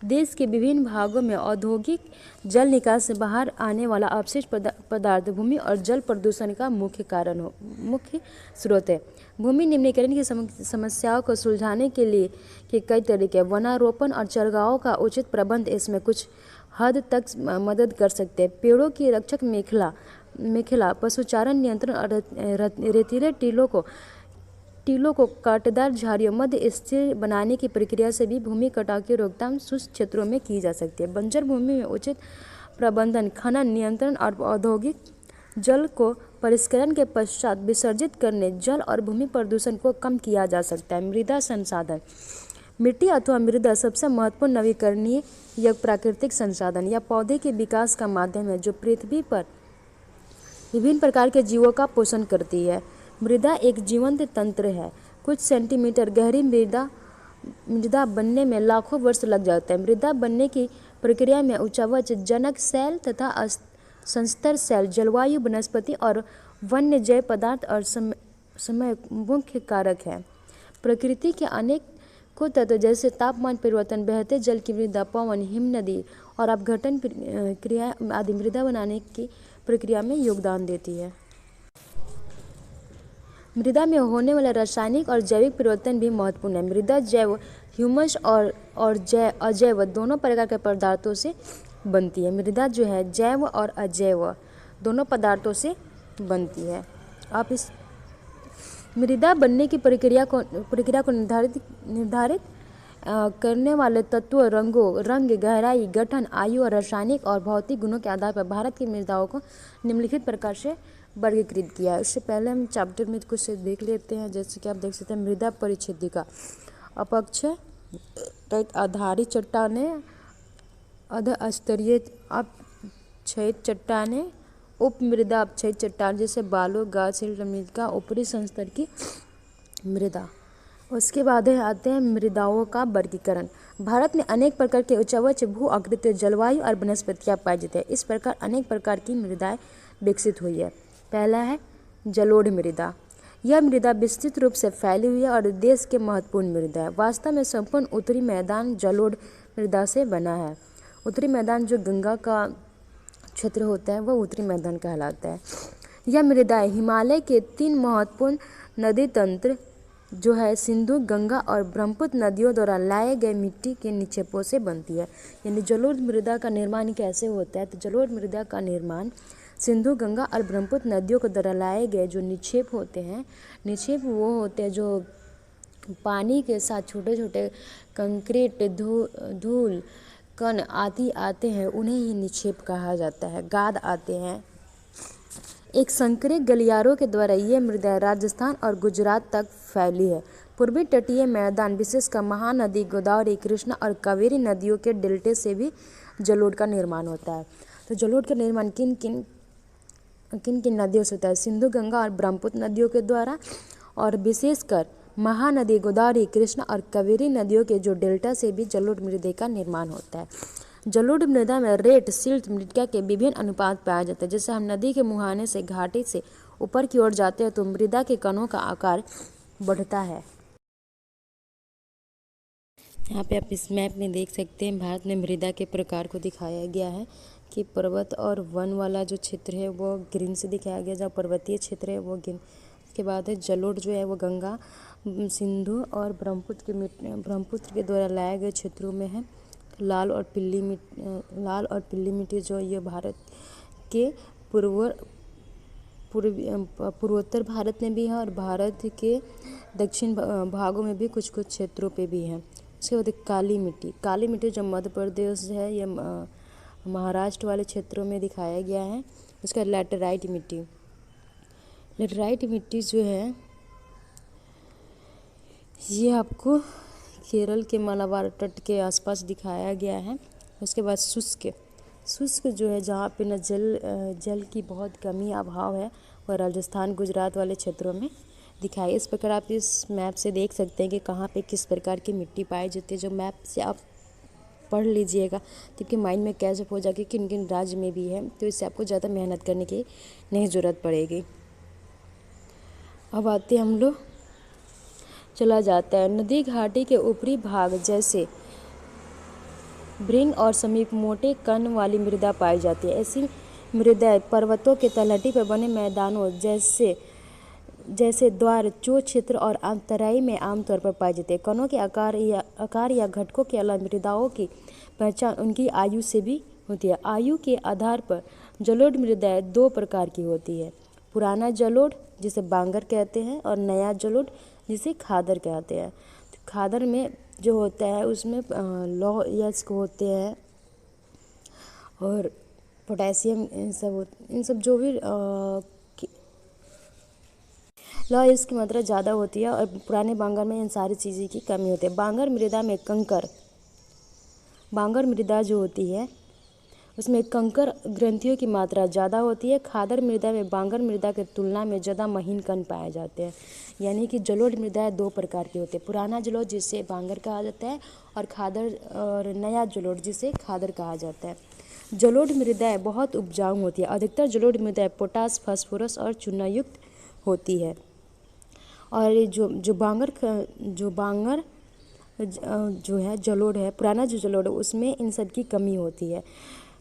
देश के विभिन्न भागों में औद्योगिक जल निकास से बाहर आने वाला अपशिष्ट पदार्थ भूमि और जल प्रदूषण का मुख्य स्रोत है। भूमि निम्नीकरण की समस्याओं को सुलझाने के लिए के कई तरीके, वनारोपण और चरगाहों का उचित प्रबंध इसमें कुछ हद तक मदद कर सकते हैं। पेड़ों की रक्षक मेखला, पशुचारण नियंत्रण और रेतीले टीलों को कांटेदार झाड़ियों मध्य स्थिर बनाने की प्रक्रिया से भी भूमि कटाव की रोकथाम शुष्क क्षेत्रों में की जा सकती है। बंजर भूमि में उचित प्रबंधन, खनन नियंत्रण और औद्योगिक जल को परिष्करण के पश्चात विसर्जित करने जल और भूमि प्रदूषण को कम किया जा सकता है। मृदा संसाधन, मिट्टी अथवा मृदा सबसे महत्वपूर्ण नवीकरणीय या प्राकृतिक संसाधन या पौधे के विकास का माध्यम है जो पृथ्वी पर विभिन्न प्रकार के जीवों का पोषण करती है। मृदा एक जीवंत तंत्र है। कुछ सेंटीमीटर गहरी मृदा बनने में लाखों वर्ष लग जाते हैं। मृदा बनने की प्रक्रिया में उच्चवच जनक सेल तथा संस्तर सेल, जलवायु, वनस्पति और वन्य जैव पदार्थ और समय मुख्य कारक है। प्रकृति के अनेक को तत्व जैसे तापमान परिवर्तन, बहते जल की मृदा, पवन, हिम नदी और अपघटन क्रिया आदि मृदा बनाने की प्रक्रिया में योगदान देती है। मृदा में होने वाले रासायनिक और जैविक परिवर्तन भी महत्वपूर्ण है। मृदा जैव, ह्यूमस और अजैव दोनों प्रकार के पदार्थों से बनती है। मृदा जो है जैव और अजैव दोनों पदार्थों से बनती है। आप इस मृदा बनने की प्रक्रिया को निर्धारित करने वाले तत्वों, रंग, गहराई, गठन, आयु और रासायनिक और भौतिक गुणों के आधार पर भारत की मृदाओं को निम्नलिखित प्रकार से वर्गीकृत किया है। इससे पहले हम चैप्टर में कुछ देख लेते हैं। जैसे कि आप देख सकते हैं, मृदा परिच्छेदिका, अपक्षय आधारित चट्टानें, अधस्तरीय अपक्षयित चट्टानें, उपमृदा अपक्षयित चट्टान जैसे बालू, गाछ, मृदा, ऊपरी संस्तर की मृदा। उसके बाद आते हैं मृदाओं का वर्गीकरण। भारत में अनेक प्रकार के उच्चवच भू आकृति, जलवायु और वनस्पतियाँ पाई जाती है। इस प्रकार अनेक प्रकार की मृदाएं विकसित हुई है। पहला है जलोढ़ मृदा। यह मृदा विस्तृत रूप से फैली हुई है और देश के महत्वपूर्ण मृदा है। वास्तव में संपूर्ण उत्तरी मैदान जलोढ़ मृदा से बना है। उत्तरी मैदान जो गंगा का क्षेत्र होता है वह उत्तरी मैदान कहलाता है। यह मृदाएं हिमालय के 3 महत्वपूर्ण नदी तंत्र जो है सिंधु, गंगा और ब्रह्मपुत्र नदियों द्वारा लाए गए मिट्टी के निक्षेपों से बनती है। यानी जलोढ़ मृदा का निर्माण कैसे होता है? तो जलोढ़ मृदा का निर्माण सिंधु, गंगा और ब्रह्मपुत्र नदियों के द्वारा लाए गए जो निक्षेप होते हैं, निक्षेप वो होते हैं जो पानी के साथ छोटे छोटे कंक्रीट, धूल कण आदि आते हैं, उन्हें ही निक्षेप कहा जाता है। गाद आते हैं। एक संकरे गलियारों के द्वारा ये मृदा राजस्थान और गुजरात तक फैली है। पूर्वी तटीय मैदान विशेषकर महानदी, गोदावरी, कृष्णा और कावेरी नदियों के डेल्टे से भी जलोढ़ का निर्माण होता है। तो जलोढ़ का निर्माण किन किन नदियों से होता है? सिंधु, गंगा और ब्रह्मपुत्र नदियों के द्वारा, और विशेषकर महानदी, गोदावरी, कृष्णा और कावेरी नदियों के जो डेल्टा से भी जलोढ़ मृदा का निर्माण होता है। जलोढ़ मृदा में रेत, सिल्ट मृदा के विभिन्न अनुपात पाए जाते हैं। जैसे हम नदी के मुहाने से घाटी से ऊपर की ओर जाते हैं तो मृदा के कणों का आकार बढ़ता है। यहाँ पे आप इस मैप में देख सकते हैं भारत में मृदा के प्रकार को दिखाया गया है कि पर्वत और वन वाला जो क्षेत्र है वो ग्रीन से दिखाया गया, जहाँ पर्वतीय क्षेत्र है वो ग्रीन। उसके बाद है जलोढ़ जो है वो गंगा, सिंधु और ब्रह्मपुत्र के द्वारा लाए गए क्षेत्रों में है। लाल और पीली मिट्टी जो ये भारत के पूर्वोत्तर भारत में भी है और भारत के दक्षिण भागों में भी कुछ कुछ क्षेत्रों पे भी है। उसके बाद काली मिट्टी जो मध्य प्रदेश है, ये महाराष्ट्र वाले क्षेत्रों में दिखाया गया है। उसका लैटेराइट मिट्टी जो है ये आपको केरल के मालाबार तट के आसपास दिखाया गया है। उसके बाद शुष्क जो है जहाँ पे न जल की बहुत कमी अभाव है, और राजस्थान गुजरात वाले क्षेत्रों में दिखाई। इस प्रकार आप इस मैप से देख सकते हैं कि कहाँ पे किस प्रकार की मिट्टी पाई जाती है। जो मैप से आप पढ़ लीजिएगा तो आपके माइंड में कैचअप हो जाएगी किन किन राज्य में भी है, तो इससे आपको ज़्यादा मेहनत करने की नहीं ज़रूरत पड़ेगी। अब आते हम लोग चला जाता है नदी घाटी के ऊपरी भाग जैसे भृंग और समीप मोटे कण वाली मृदा पाई जाती है। ऐसी मृदा पर्वतों के तलहटी पर बने मैदानों जैसे द्वार चो क्षेत्र और तराई में आमतौर पर पाई जाती है। कणों के आकार या घटकों के अलावा मृदाओं की पहचान उनकी आयु से भी होती है। आयु के आधार पर जलोढ़ मृदाएं दो प्रकार की होती है, पुराना जलोढ़ जिसे बांगर कहते हैं और नया जलोढ़ जिसे खादर कहते हैं। तो खादर में जो होता है उसमें लौह यस्क होते हैं और पोटेशियम, इन सब जो भी लौह यस्क की मात्रा ज़्यादा होती है, और पुराने बांगर में इन सारी चीज़ों की कमी होती है। बांगर मृदा जो होती है उसमें कंकर ग्रंथियों की मात्रा ज़्यादा होती है। खादर मृदा में बांगर मृदा की तुलना में ज़्यादा महीन कण पाए जाते हैं। यानी कि जलोढ़ मृदाएं दो प्रकार की होती है, पुराना जलोढ़ जिसे बांगर कहा जाता है और नया जलोढ़ जिसे खादर कहा जाता है। जलोढ़ मृदाएं बहुत उपजाऊ होती है। अधिकतर जलोढ़ मृदाएं पोटास, फास्फोरस और चूनायुक्त होती है। और जो बांगर जो है जलोढ़ है, पुराना जो जलोढ़ है उसमें इन सब की कमी होती है,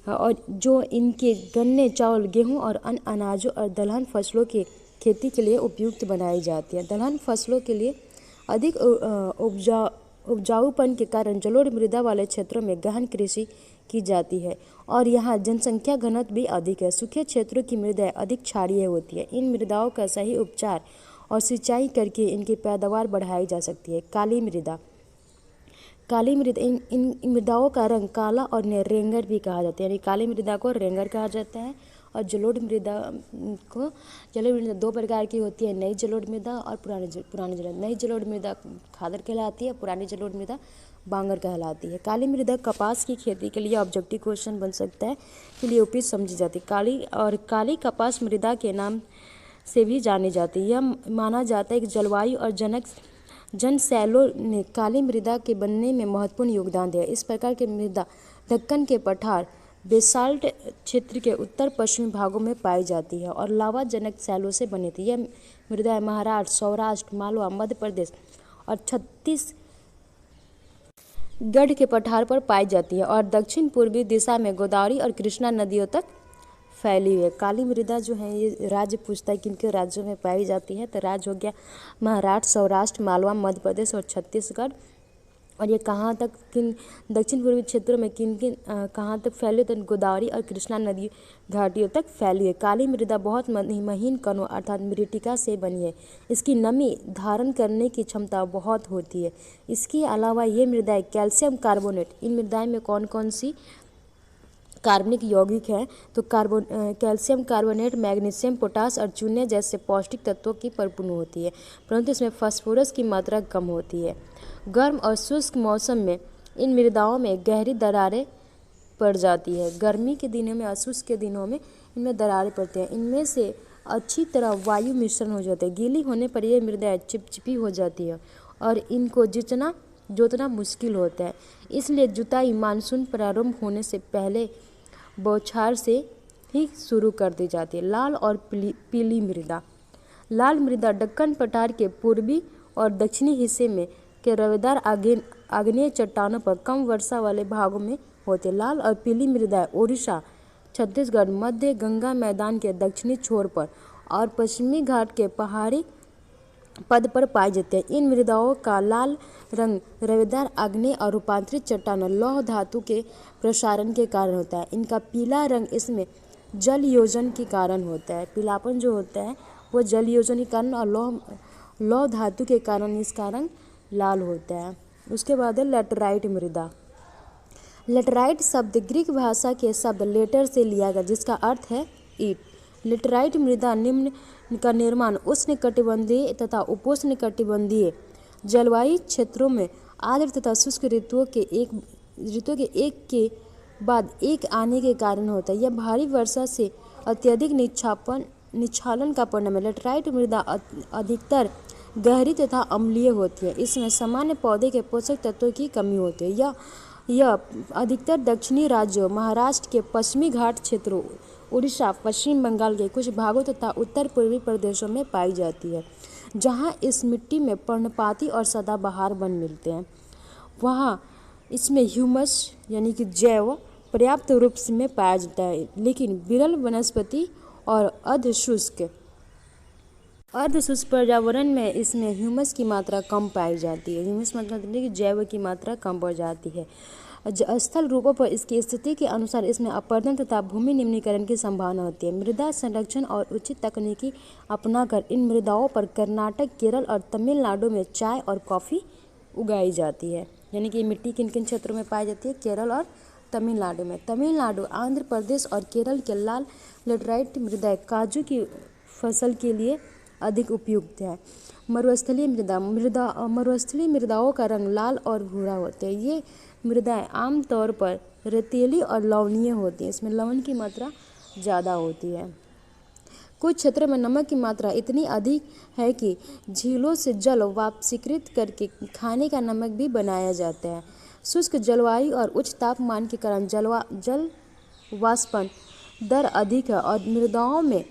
और जो इनके गन्ने, चावल, गेहूं और अन्य अनाजों और दलहन फसलों की खेती के लिए उपयुक्त बनाई जाती है। दलहन फसलों के लिए अधिक उपजाऊपन के कारण जलोढ़ मृदा वाले क्षेत्रों में गहन कृषि की जाती है, और यहाँ जनसंख्या घनत्व भी अधिक है। सूखे क्षेत्रों की मृदाएं अधिक क्षारीय होती है। इन मृदाओं का सही उपचार और सिंचाई करके इनकी पैदावार बढ़ाई जा सकती है। काली मृदा इन मृदाओं का रंग काला और रेंगर भी कहा जाता है। यानी काली मृदा को रेंगर कहा जाता है, और जलोढ़ मृदा दो प्रकार की होती है, नई जलोढ़ मृदा और पुरानी जलोढ़। नई जलोढ़ मृदा खादर कहलाती है, पुरानी जलोढ़ मृदा बांगर कहलाती है। काली मृदा कपास की खेती के लिए ऑब्जेक्टिव क्वेश्चन बन सकता है, के लिए उपयुक्त समझी जाती है। काली कपास मृदा के नाम से भी जानी जाती है। यह माना जाता है कि जलवायु और जनशैलों ने काली मृदा के बनने में महत्वपूर्ण योगदान दिया। इस प्रकार की मृदा दक्कन के पठार, बेसाल्ट क्षेत्र के उत्तर पश्चिमी भागों में पाई जाती है और लावा जनक शैलों से बनी थी। यह मृदाएं महाराष्ट्र, सौराष्ट्र, मालवा, मध्य प्रदेश और छत्तीसगढ़ के पठार पर पाई जाती है, और दक्षिण पूर्वी दिशा में गोदावरी और कृष्णा नदियों तक फैली हुई है। काली मृदा जो है ये राज्य पूछता है किन के राज्यों में पाई जाती है, तो राज्य हो गया महाराष्ट्र, सौराष्ट्र, मालवा, मध्य प्रदेश और छत्तीसगढ़। और ये कहाँ तक किन दक्षिण पूर्वी क्षेत्रों में कहाँ तक फैली, तो गोदावरी और कृष्णा नदी घाटियों तक फैली है। काली मृदा बहुत महीन कणों अर्थात मृत्तिका से बनी है। इसकी नमी धारण करने की क्षमता बहुत होती है। इसके अलावा ये मृदाएं कैल्शियम कार्बोनेट, इन मृदाएं में कौन कौन सी कार्बनिक यौगिक है, तो कैल्शियम कार्बोनेट, मैग्नीशियम, पोटास और चूने जैसे पौष्टिक तत्वों की परिपूर्ण होती है, परंतु इसमें फास्फोरस की मात्रा कम होती है। गर्म और शुष्क मौसम में इन मृदाओं में गहरी दरारें पड़ जाती है। गर्मी के दिनों में और शुष्क के दिनों में इनमें दरारें पड़ती हैं। इनमें से अच्छी तरह वायु मिश्रण हो जाता है। गीली होने पर यह मृदाएं चिपचिपी हो जाती है और इनको जोतना मुश्किल होता है। इसलिए जुताई मानसून प्रारंभ होने से पहले बौछार से ही शुरू कर दी जाती है। लाल और पीली मृदा। लाल मृदा दक्कन पठार के पूर्वी और दक्षिणी हिस्से में के रवेदार आग्नेय चट्टानों पर कम वर्षा वाले भागों में होते हैं। लाल और पीली मृदा उड़ीसा, छत्तीसगढ़ मध्य गंगा मैदान के दक्षिणी छोर पर और पश्चिमी घाट के पहाड़ी पद पर पाई जाती है। इन मृदाओं का लाल रंग रवेदार आग्नेय और रूपांतरित चट्टानों लौह धातु के प्रसारण के कारण होता है। इनका पीला रंग इसमें जल योजन के कारण होता है। पीलापन जो होता है वो जल योजन के कारण और लौह धातु के कारण इसका रंग लाल होता है। उसके बाद है लेटराइट मृदा। लेटराइट शब्द ग्रीक भाषा के शब्द लेटर से लिया गया जिसका अर्थ है ईंट। लेटराइट मृदा निम्न का निर्माण उष्णकटिबंधीय तथा उपोष्णकटिबंधीय जलवायु क्षेत्रों में आर्द्र तथा शुष्क ऋतुओं के एक के बाद एक आने के कारण होता है। यह भारी वर्षा से अत्यधिक निक्षालन का परिणाम है। लेटराइट मृदा अधिकतर गहरी तथा अम्लीय होती है। इसमें सामान्य पौधे के पोषक तत्वों की कमी होती है। यह अधिकतर दक्षिणी राज्यों, महाराष्ट्र के पश्चिमी घाट क्षेत्रों, उड़ीसा, पश्चिम बंगाल के कुछ भागों तथा उत्तर पूर्वी प्रदेशों में पाई जाती है। जहाँ इस मिट्टी में पर्णपाती और सदाबहार वन मिलते हैं वहाँ इसमें ह्यूमस यानी कि जैव पर्याप्त रूप में पाया जाता है, लेकिन विरल वनस्पति और अर्धशुष्क पर्यावरण में इसमें ह्यूमस की मात्रा कम पाई जाती है। ह्यूमस मतलब कि जैव की मात्रा कम बढ़ जाती है। स्थल रूपों पर इसकी स्थिति के अनुसार इसमें अपरदन तथा भूमि निम्नीकरण की संभावना होती है। मृदा संरक्षण और उचित तकनीकी अपनाकर इन मृदाओं पर कर्नाटक, केरल और तमिलनाडु में चाय और कॉफ़ी उगाई जाती है। यानी कि मिट्टी किन किन क्षेत्रों में पाई जाती है? केरल और तमिलनाडु में। तमिलनाडु, आंध्र प्रदेश और केरल के लाल लेटराइट मृदाएं काजू की फसल के लिए अधिक उपयुक्त है। मरुस्थलीय मृदाओं का रंग लाल और भूरा होते हैं। ये मृदाएं आमतौर पर रेतीली और लवणीय होती हैं। इसमें लवण की मात्रा ज़्यादा होती है। कुछ क्षेत्रों में नमक की मात्रा इतनी अधिक है कि झीलों से जल वाष्पीकृत करके खाने का नमक भी बनाया जाता है। शुष्क जलवायु और उच्च तापमान के कारण जल वाष्पन दर अधिक है और मृदाओं में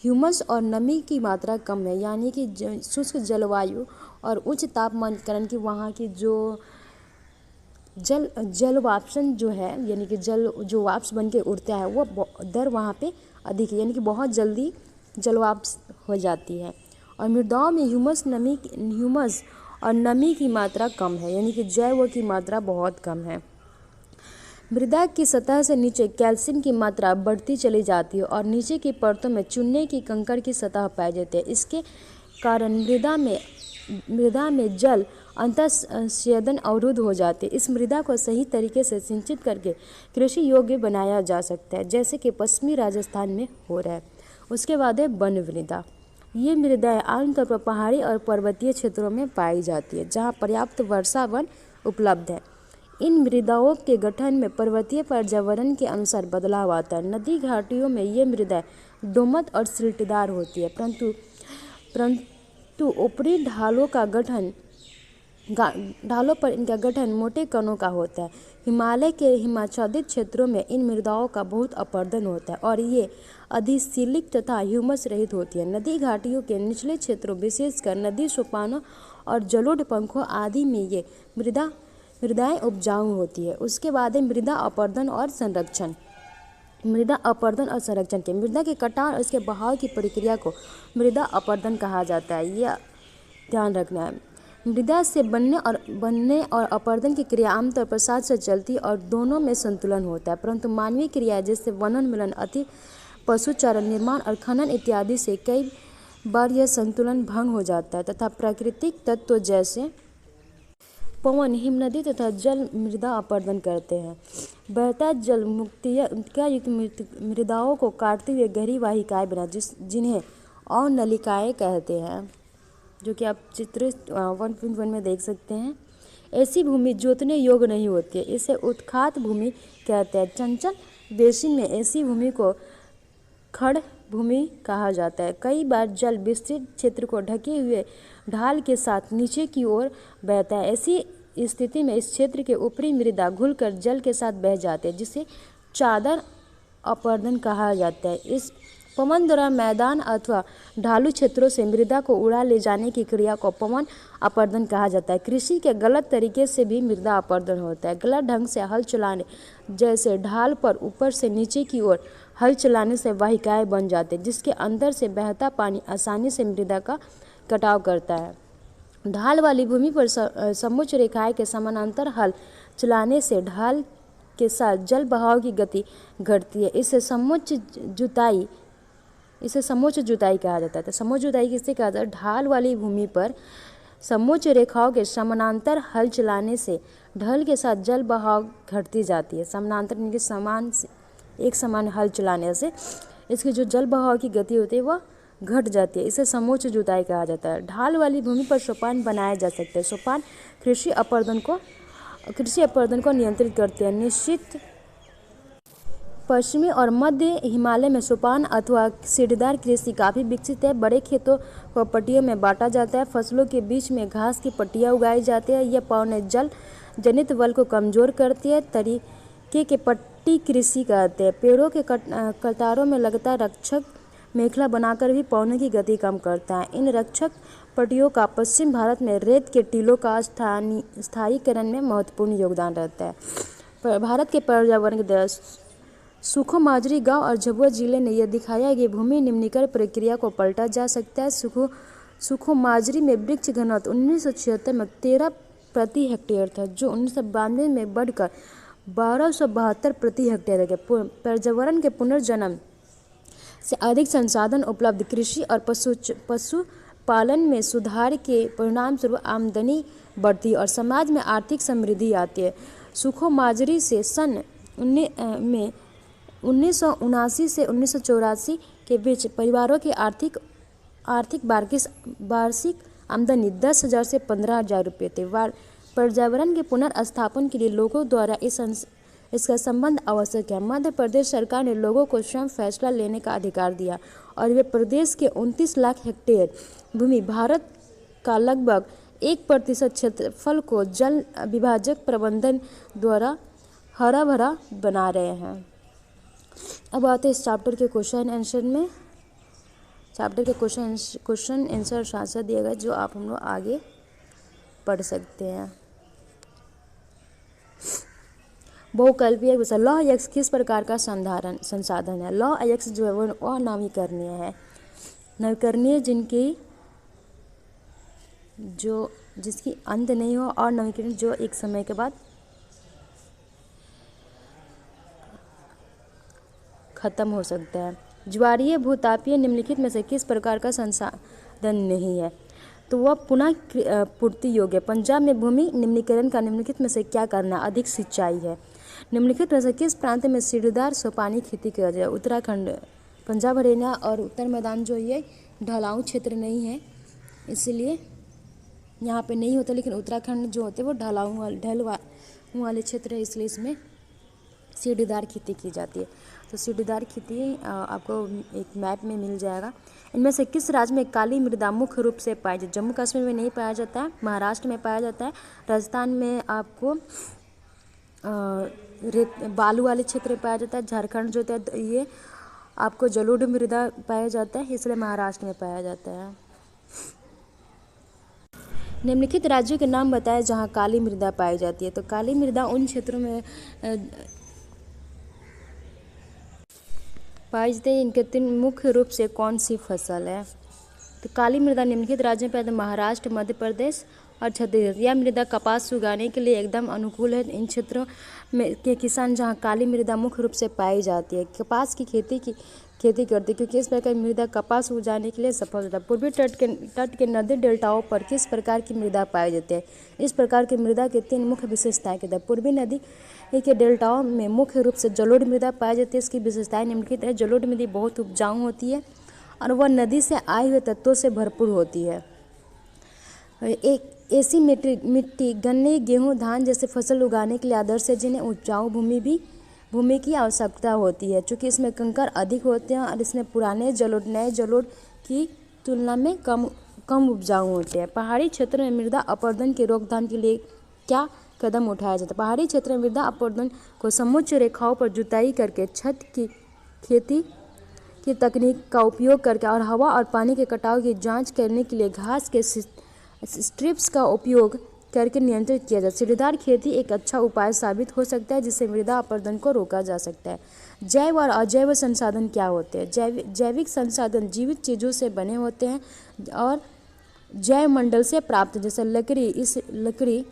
ह्यूमस और नमी की मात्रा कम है। यानी कि शुष्क जलवायु और उच्च तापमान के कारण कि वहाँ की जो जल वाष्पन जो है यानी कि जल जो वाष्प बन के उड़ता है वो दर वहाँ पे अधिक है, यानी कि बहुत जल्दी जल वाष्प हो जाती है। और मृदाओं में ह्यूमस और नमी की मात्रा कम है, यानी कि जैव की मात्रा बहुत कम है। मृदा की सतह से नीचे कैल्शियम की मात्रा बढ़ती चली जाती है और नीचे की परतों में चूने की कंकड़ की सतह पाई जाती है। इसके कारण मृदा में जल अंतःस्येदन अवरुद्ध हो जाते हैं। इस मृदा को सही तरीके से सिंचित करके कृषि योग्य बनाया जा सकता है, जैसे कि पश्चिमी राजस्थान में हो रहा है। उसके बाद है वन मृदा। ये मृदाएं आमतौर पर पहाड़ी और पर्वतीय क्षेत्रों में पाई जाती है, जहाँ पर्याप्त वर्षा वन उपलब्ध है। इन मृदाओं के गठन में पर्वतीय पर्यावरण के अनुसार बदलाव आता है। नदी घाटियों में ये मृदाएं दोमट और सिल्टदार होती है, परंतु ऊपरी ढालों पर इनका गठन मोटे कणों का होता है। हिमालय के हिमाच्छादित क्षेत्रों में इन मृदाओं का बहुत अपरदन होता है और ये अधिशिलिक तथा ह्यूमस रहित होती है। नदी घाटियों के निचले क्षेत्रों, विशेषकर नदी सोपानों और जलोढ़ पंखों आदि में ये मृदाएं उपजाऊ होती है। उसके बाद है मृदा अपरदन और संरक्षण के मृदा के कटाव और इसके बहाव की प्रक्रिया को मृदा अपरदन कहा जाता है। यह ध्यान रखना है। मृदा से बनने और अपरदन की क्रिया आमतौर पर साथ साथ चलती है और दोनों में संतुलन होता है, परंतु मानवीय क्रियाएं जैसे वनोन्मूलन, अति पशुचारण, निर्माण और खनन इत्यादि से कई बार यह संतुलन भंग हो जाता है तथा प्राकृतिक तत्व जैसे पवन, हिमनदी तथा जल मृदा अपरदन करते हैं। बहता जल मुक्तिका युक्त मृदाओं को काटते हुए गहरी वाहिकाएं बना जिन्हें अवनलिकाएं कहते हैं, जो कि आप चित्र 1.1 में देख सकते हैं। ऐसी भूमि जोतने योग्य नहीं होती है, इसे उत्खात भूमि कहते हैं। चंचल बेसिन में ऐसी भूमि को खड़ भूमि कहा जाता है। कई बार जल विस्तृत क्षेत्र को ढके हुए ढाल के साथ नीचे की ओर बहता है। ऐसी स्थिति में इस क्षेत्र के ऊपरी मृदा घुलकर जल के साथ बह जाते हैं, जिसे चादर अपरदन कहा जाता है। इस पवन द्वारा मैदान अथवा ढालू क्षेत्रों से मृदा को उड़ा ले जाने की क्रिया को पवन अपरदन कहा जाता है। कृषि के गलत तरीके से भी मृदा अपरदन होता है। गलत ढंग से हल चलाने, जैसे ढाल पर ऊपर से नीचे की ओर हल चलाने से वाहिकाएं बन जाते हैं जिसके अंदर से बहता पानी आसानी से मृदा का कटाव करता है। ढाल वाली भूमि पर समोच्च रेखाएं के समानांतर हल चलाने से ढाल के साथ जल बहाव की गति घटती है। इसे समोच्च जुताई कहा जाता है। तो समोच्च जुताई किससे कहा जाता है? ढाल वाली भूमि पर समोच्च रेखाओं के समानांतर हल चलाने से ढल के साथ जल बहाव घटती जाती है। समानांतर यानी कि एक समान हल चलाने से इसकी जो जल बहाव की गति होती है वह घट जाती है। इसे समोच्च जुताई कहा जाता है। ढाल वाली भूमि पर सोपान बनाए जा सकते हैं। सोपान कृषि अपरदन को नियंत्रित करते हैं। निश्चित पश्चिमी और मध्य हिमालय में सोपान अथवा सीढ़ीदार कृषि काफ़ी विकसित है। बड़े खेतों को पट्टियों में बांटा जाता है। फसलों के बीच में घास की पट्टियाँ उगाई जाती है। यह पौने जल जनित बल को कमजोर करती है। तरीके के पट्टी कृषि कहते हैं। पेड़ों के कतारों में लगातार रक्षक मेखला बनाकर भी पौने की गति कम करता है। इन रक्षक पट्टियों का पश्चिम भारत में रेत के टीलों का स्थायीकरण में महत्वपूर्ण योगदान रहता है। भारत के पर्यावरण के सुखो माजरी गांव और झाबुआ जिले ने यह दिखाया कि भूमि निम्नीकरण प्रक्रिया को पलटा जा सकता है। सुखो माजरी में वृक्ष घनत्व 1976 में 13 प्रति हेक्टेयर था, जो 1992 में बढ़कर 1272 प्रति हेक्टेयर है। पर्यावरण के पुनर्जन्म से अधिक संसाधन उपलब्ध, कृषि और पशुपालन में सुधार के परिणाम स्वरूप आमदनी बढ़ती और समाज में आर्थिक समृद्धि आती है। सुखो माजरी से सन 1979 से 1984 के बीच परिवारों की आर्थिक वार्षिक आमदनी 10,000 से 15,000 रुपये थे। पर्यावरण के पुनर्स्थापन के लिए लोगों द्वारा इसका संबंध आवश्यक है। मध्य प्रदेश सरकार ने लोगों को स्वयं फैसला लेने का अधिकार दिया और वे प्रदेश के 29 लाख हेक्टेयर भूमि, भारत का लगभग 1% क्षेत्रफल को जल विभाजक प्रबंधन द्वारा हरा भरा बना रहे हैं। अब आते हैं इस चैप्टर के क्वेश्चन आंसर में। चैप्टर के क्वेश्चन आंसर साथ साथ दिए गए जो आप हम लोग आगे पढ़ सकते हैं। बहुकल्पीय विषय लौह अयस्क किस प्रकार का संसाधन है? लौह अयस्क जो है वो अनवीकरणीय है। नवीकरणीय जिसकी अंत नहीं हो और नवीकरणीय जो एक समय के बाद खत्म हो सकता है। ज्वारीय भूतापीय निम्नलिखित में से किस प्रकार का संसाधन नहीं है? तो वह पुनः पूर्ति योग्य। पंजाब में भूमि निम्नीकरण का निम्नलिखित में से क्या करना? अधिक सिंचाई है। निम्नलिखित में से किस प्रांत में सीढ़ीदार सोपानी खेती किया जाए? उत्तराखंड। पंजाब, हरियाणा और उत्तर मैदान जो ये ढलाऊ क्षेत्र नहीं है, इसलिए यहाँ पे नहीं होता, लेकिन उत्तराखंड जो होते हैं वो ढल वाले क्षेत्र है, इसलिए इसमें सीढ़ीदार खेती की जाती है। तो सीढ़ीदार खेती आपको एक मैप में मिल जाएगा। इनमें से किस राज्य में काली मृदा मुख्य रूप से पाई जाती है? जम्मू कश्मीर में नहीं पाया जाता है, महाराष्ट्र में पाया जाता है, राजस्थान में आपको बालू वाले क्षेत्र में पाया जाता है, झारखंड जो होता है ये आपको जलोढ़ मृदा पाया जाता है, इसलिए महाराष्ट्र में पाया जाता है। निम्नलिखित राज्यों के नाम बताएं जहां काली मृदा पाई जाती है। तो काली मृदा उन क्षेत्रों में पाई जाती है। इनके 3 मुख्य रूप से कौन सी फसल है? तो काली मृदा निम्नलिखित राज्यों में पाई जाती है, महाराष्ट्र, मध्य प्रदेश और छत्तीसगढ़। यह मृदा कपास उगाने के लिए एकदम अनुकूल है। इन क्षेत्रों में के किसान जहां काली मृदा मुख्य रूप से पाई जाती है कपास की खेती करते, क्योंकि इस प्रकार की मृदा कपास उगाने के लिए सफल होता है। पूर्वी तट के नदी डेल्टाओं पर किस प्रकार की मृदा पाई जाती है? इस प्रकार की मृदा के 3 मुख्य विशेषताएं कहते हैं। पूर्वी नदी के डेल्टाओं में मुख्य रूप से जलोढ़ मृदा पाई जाती है। इसकी विशेषताएं निम्नलिखित है। जलोढ़ मृदा बहुत उपजाऊ होती है और वह नदी से आए हुए तत्वों से भरपूर होती है। एक ऐसी मिट्टी गन्ने, गेहूं, धान जैसे फसल उगाने के लिए आदर्श है, जिन्हें उपजाऊ भूमि की आवश्यकता होती है। चूँकि इसमें कंकड़ अधिक होते हैं और इसमें पुराने नए जलोढ़ की तुलना में कम उपजाऊ होते हैं। पहाड़ी क्षेत्र में मृदा अपरदन की रोकथाम के लिए क्या कदम उठाया जाता है? पहाड़ी क्षेत्र में मृदा अपरदन को समोच्च रेखाओं पर जुताई करके, छत की खेती की तकनीक का उपयोग करके और हवा और पानी के कटाव की जांच करने के लिए घास के स्ट्रिप्स का उपयोग करके नियंत्रित किया जाए। सीढ़ीदार खेती एक अच्छा उपाय साबित हो सकता है जिससे मृदा अपरदन को रोका जा सकता है। जैव और अजैव संसाधन क्या होते हैं? जैविक संसाधन जीवित चीज़ों से बने होते हैं और जैव मंडल से प्राप्त, जैसे लकड़ी,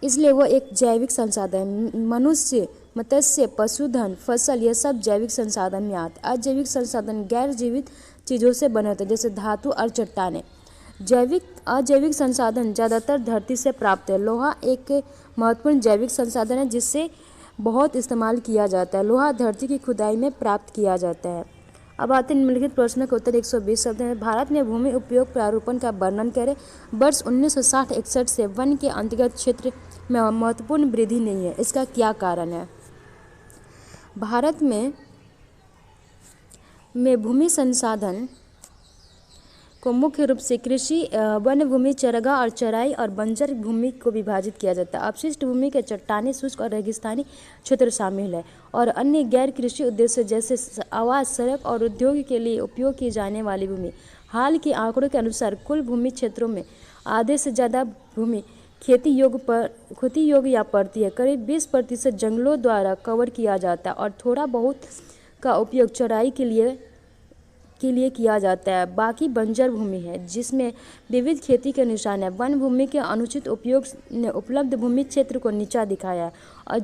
इसलिए वो एक जैविक संसाधन। मनुष्य, मत्स्य, पशुधन, फसल, ये सब जैविक संसाधन में आते हैं। अजैविक संसाधन गैर जीवित चीज़ों से बने होते हैं, जैसे धातु और चट्टानें। अजैविक संसाधन ज़्यादातर धरती से प्राप्त है। लोहा एक महत्वपूर्ण जैविक संसाधन है जिससे बहुत इस्तेमाल किया जाता है। लोहा धरती की खुदाई में प्राप्त किया जाता है। अब आते हैं निम्नलिखित प्रश्न का उत्तर। 120 शब्द है। भारत में भूमि उपयोग प्रारूपण का वर्णन करें। वर्ष 1960-61 से वन के अंतर्गत क्षेत्र में महत्वपूर्ण वृद्धि नहीं है, इसका क्या कारण है? भारत में भूमि संसाधन को मुख्य रूप से कृषि, वन भूमि, चरागाह और चराई और बंजर भूमि को विभाजित किया जाता है। अपशिष्ट भूमि के चट्टानी, शुष्क और रेगिस्तानी क्षेत्र शामिल है और अन्य गैर कृषि उद्देश्य जैसे आवास, सड़क और उद्योग के लिए उपयोग की जाने वाली भूमि। हाल के आंकड़ों के अनुसार कुल भूमि क्षेत्रों में आधे से ज़्यादा भूमि खेती योग्य या पड़ती है। करीब 20% जंगलों द्वारा कवर किया जाता है और थोड़ा बहुत का उपयोग चराई के लिए किया जाता है। बाकी बंजर भूमि है जिसमें विविध खेती के निशान है। वन भूमि के अनुचित उपयोग ने उपलब्ध भूमि क्षेत्र को नीचा दिखाया और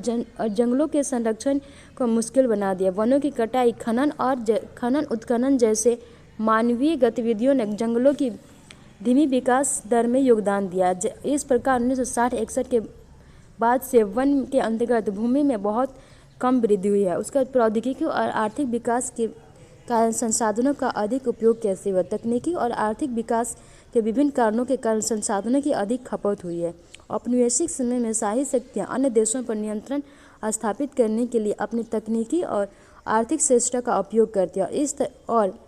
जंगलों के संरक्षण को मुश्किल बना दिया। वनों की कटाई, खनन उत्खनन जैसे मानवीय गतिविधियों ने जंगलों की धीमी विकास दर में योगदान दिया। इस प्रकार 1960-61 के बाद से वन के अंतर्गत भूमि में बहुत कम वृद्धि हुई है। उसका प्रौद्योगिकी और आर्थिक विकास के कारण संसाधनों का अधिक उपयोग कैसे हुआ? तकनीकी और आर्थिक विकास के विभिन्न कारणों के कारण संसाधनों की अधिक खपत हुई है। औपनिवेशिक समय में शाही शक्तियाँ अन्य देशों पर नियंत्रण स्थापित करने के लिए अपनी तकनीकी और आर्थिक श्रेष्ठता का उपयोग करती है और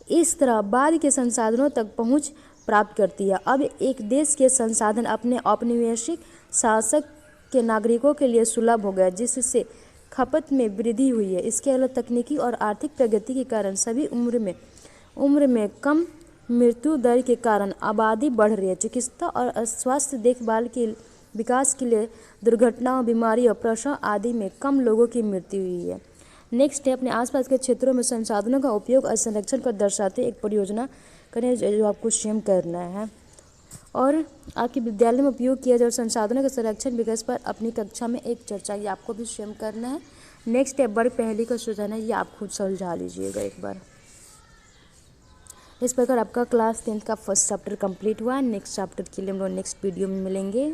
इस तरह बाद के संसाधनों तक पहुँच प्राप्त करती है। अब एक देश के संसाधन अपने औपनिवेशिक शासक के नागरिकों के लिए सुलभ हो गया जिससे खपत में वृद्धि हुई है। इसके अलावा तकनीकी और आर्थिक प्रगति के कारण सभी उम्र में कम मृत्यु दर के कारण आबादी बढ़ रही है। चिकित्सा और स्वास्थ्य देखभाल के विकास के लिए दुर्घटनाओं, बीमारी और प्रसव आदि में कम लोगों की मृत्यु हुई है। नेक्स्ट है अपने आसपास के क्षेत्रों में संसाधनों का उपयोग और संरक्षण को दर्शाते एक परियोजना करें जो आपको स्वयं करना है और आपके विद्यालय में उपयोग किया जाए संसाधनों के संरक्षण विकास पर अपनी कक्षा में एक चर्चा, ये आपको भी स्वयं करना है। नेक्स्ट है वर्ग पहली का सुझाव है, ये आप खुद सुलझा लीजिएगा एक बार। इस प्रकार आपका क्लास 10 का फर्स्ट चैप्टर कंप्लीट हुआ। नेक्स्ट चैप्टर के लिए हम लोग नेक्स्ट वीडियो में मिलेंगे।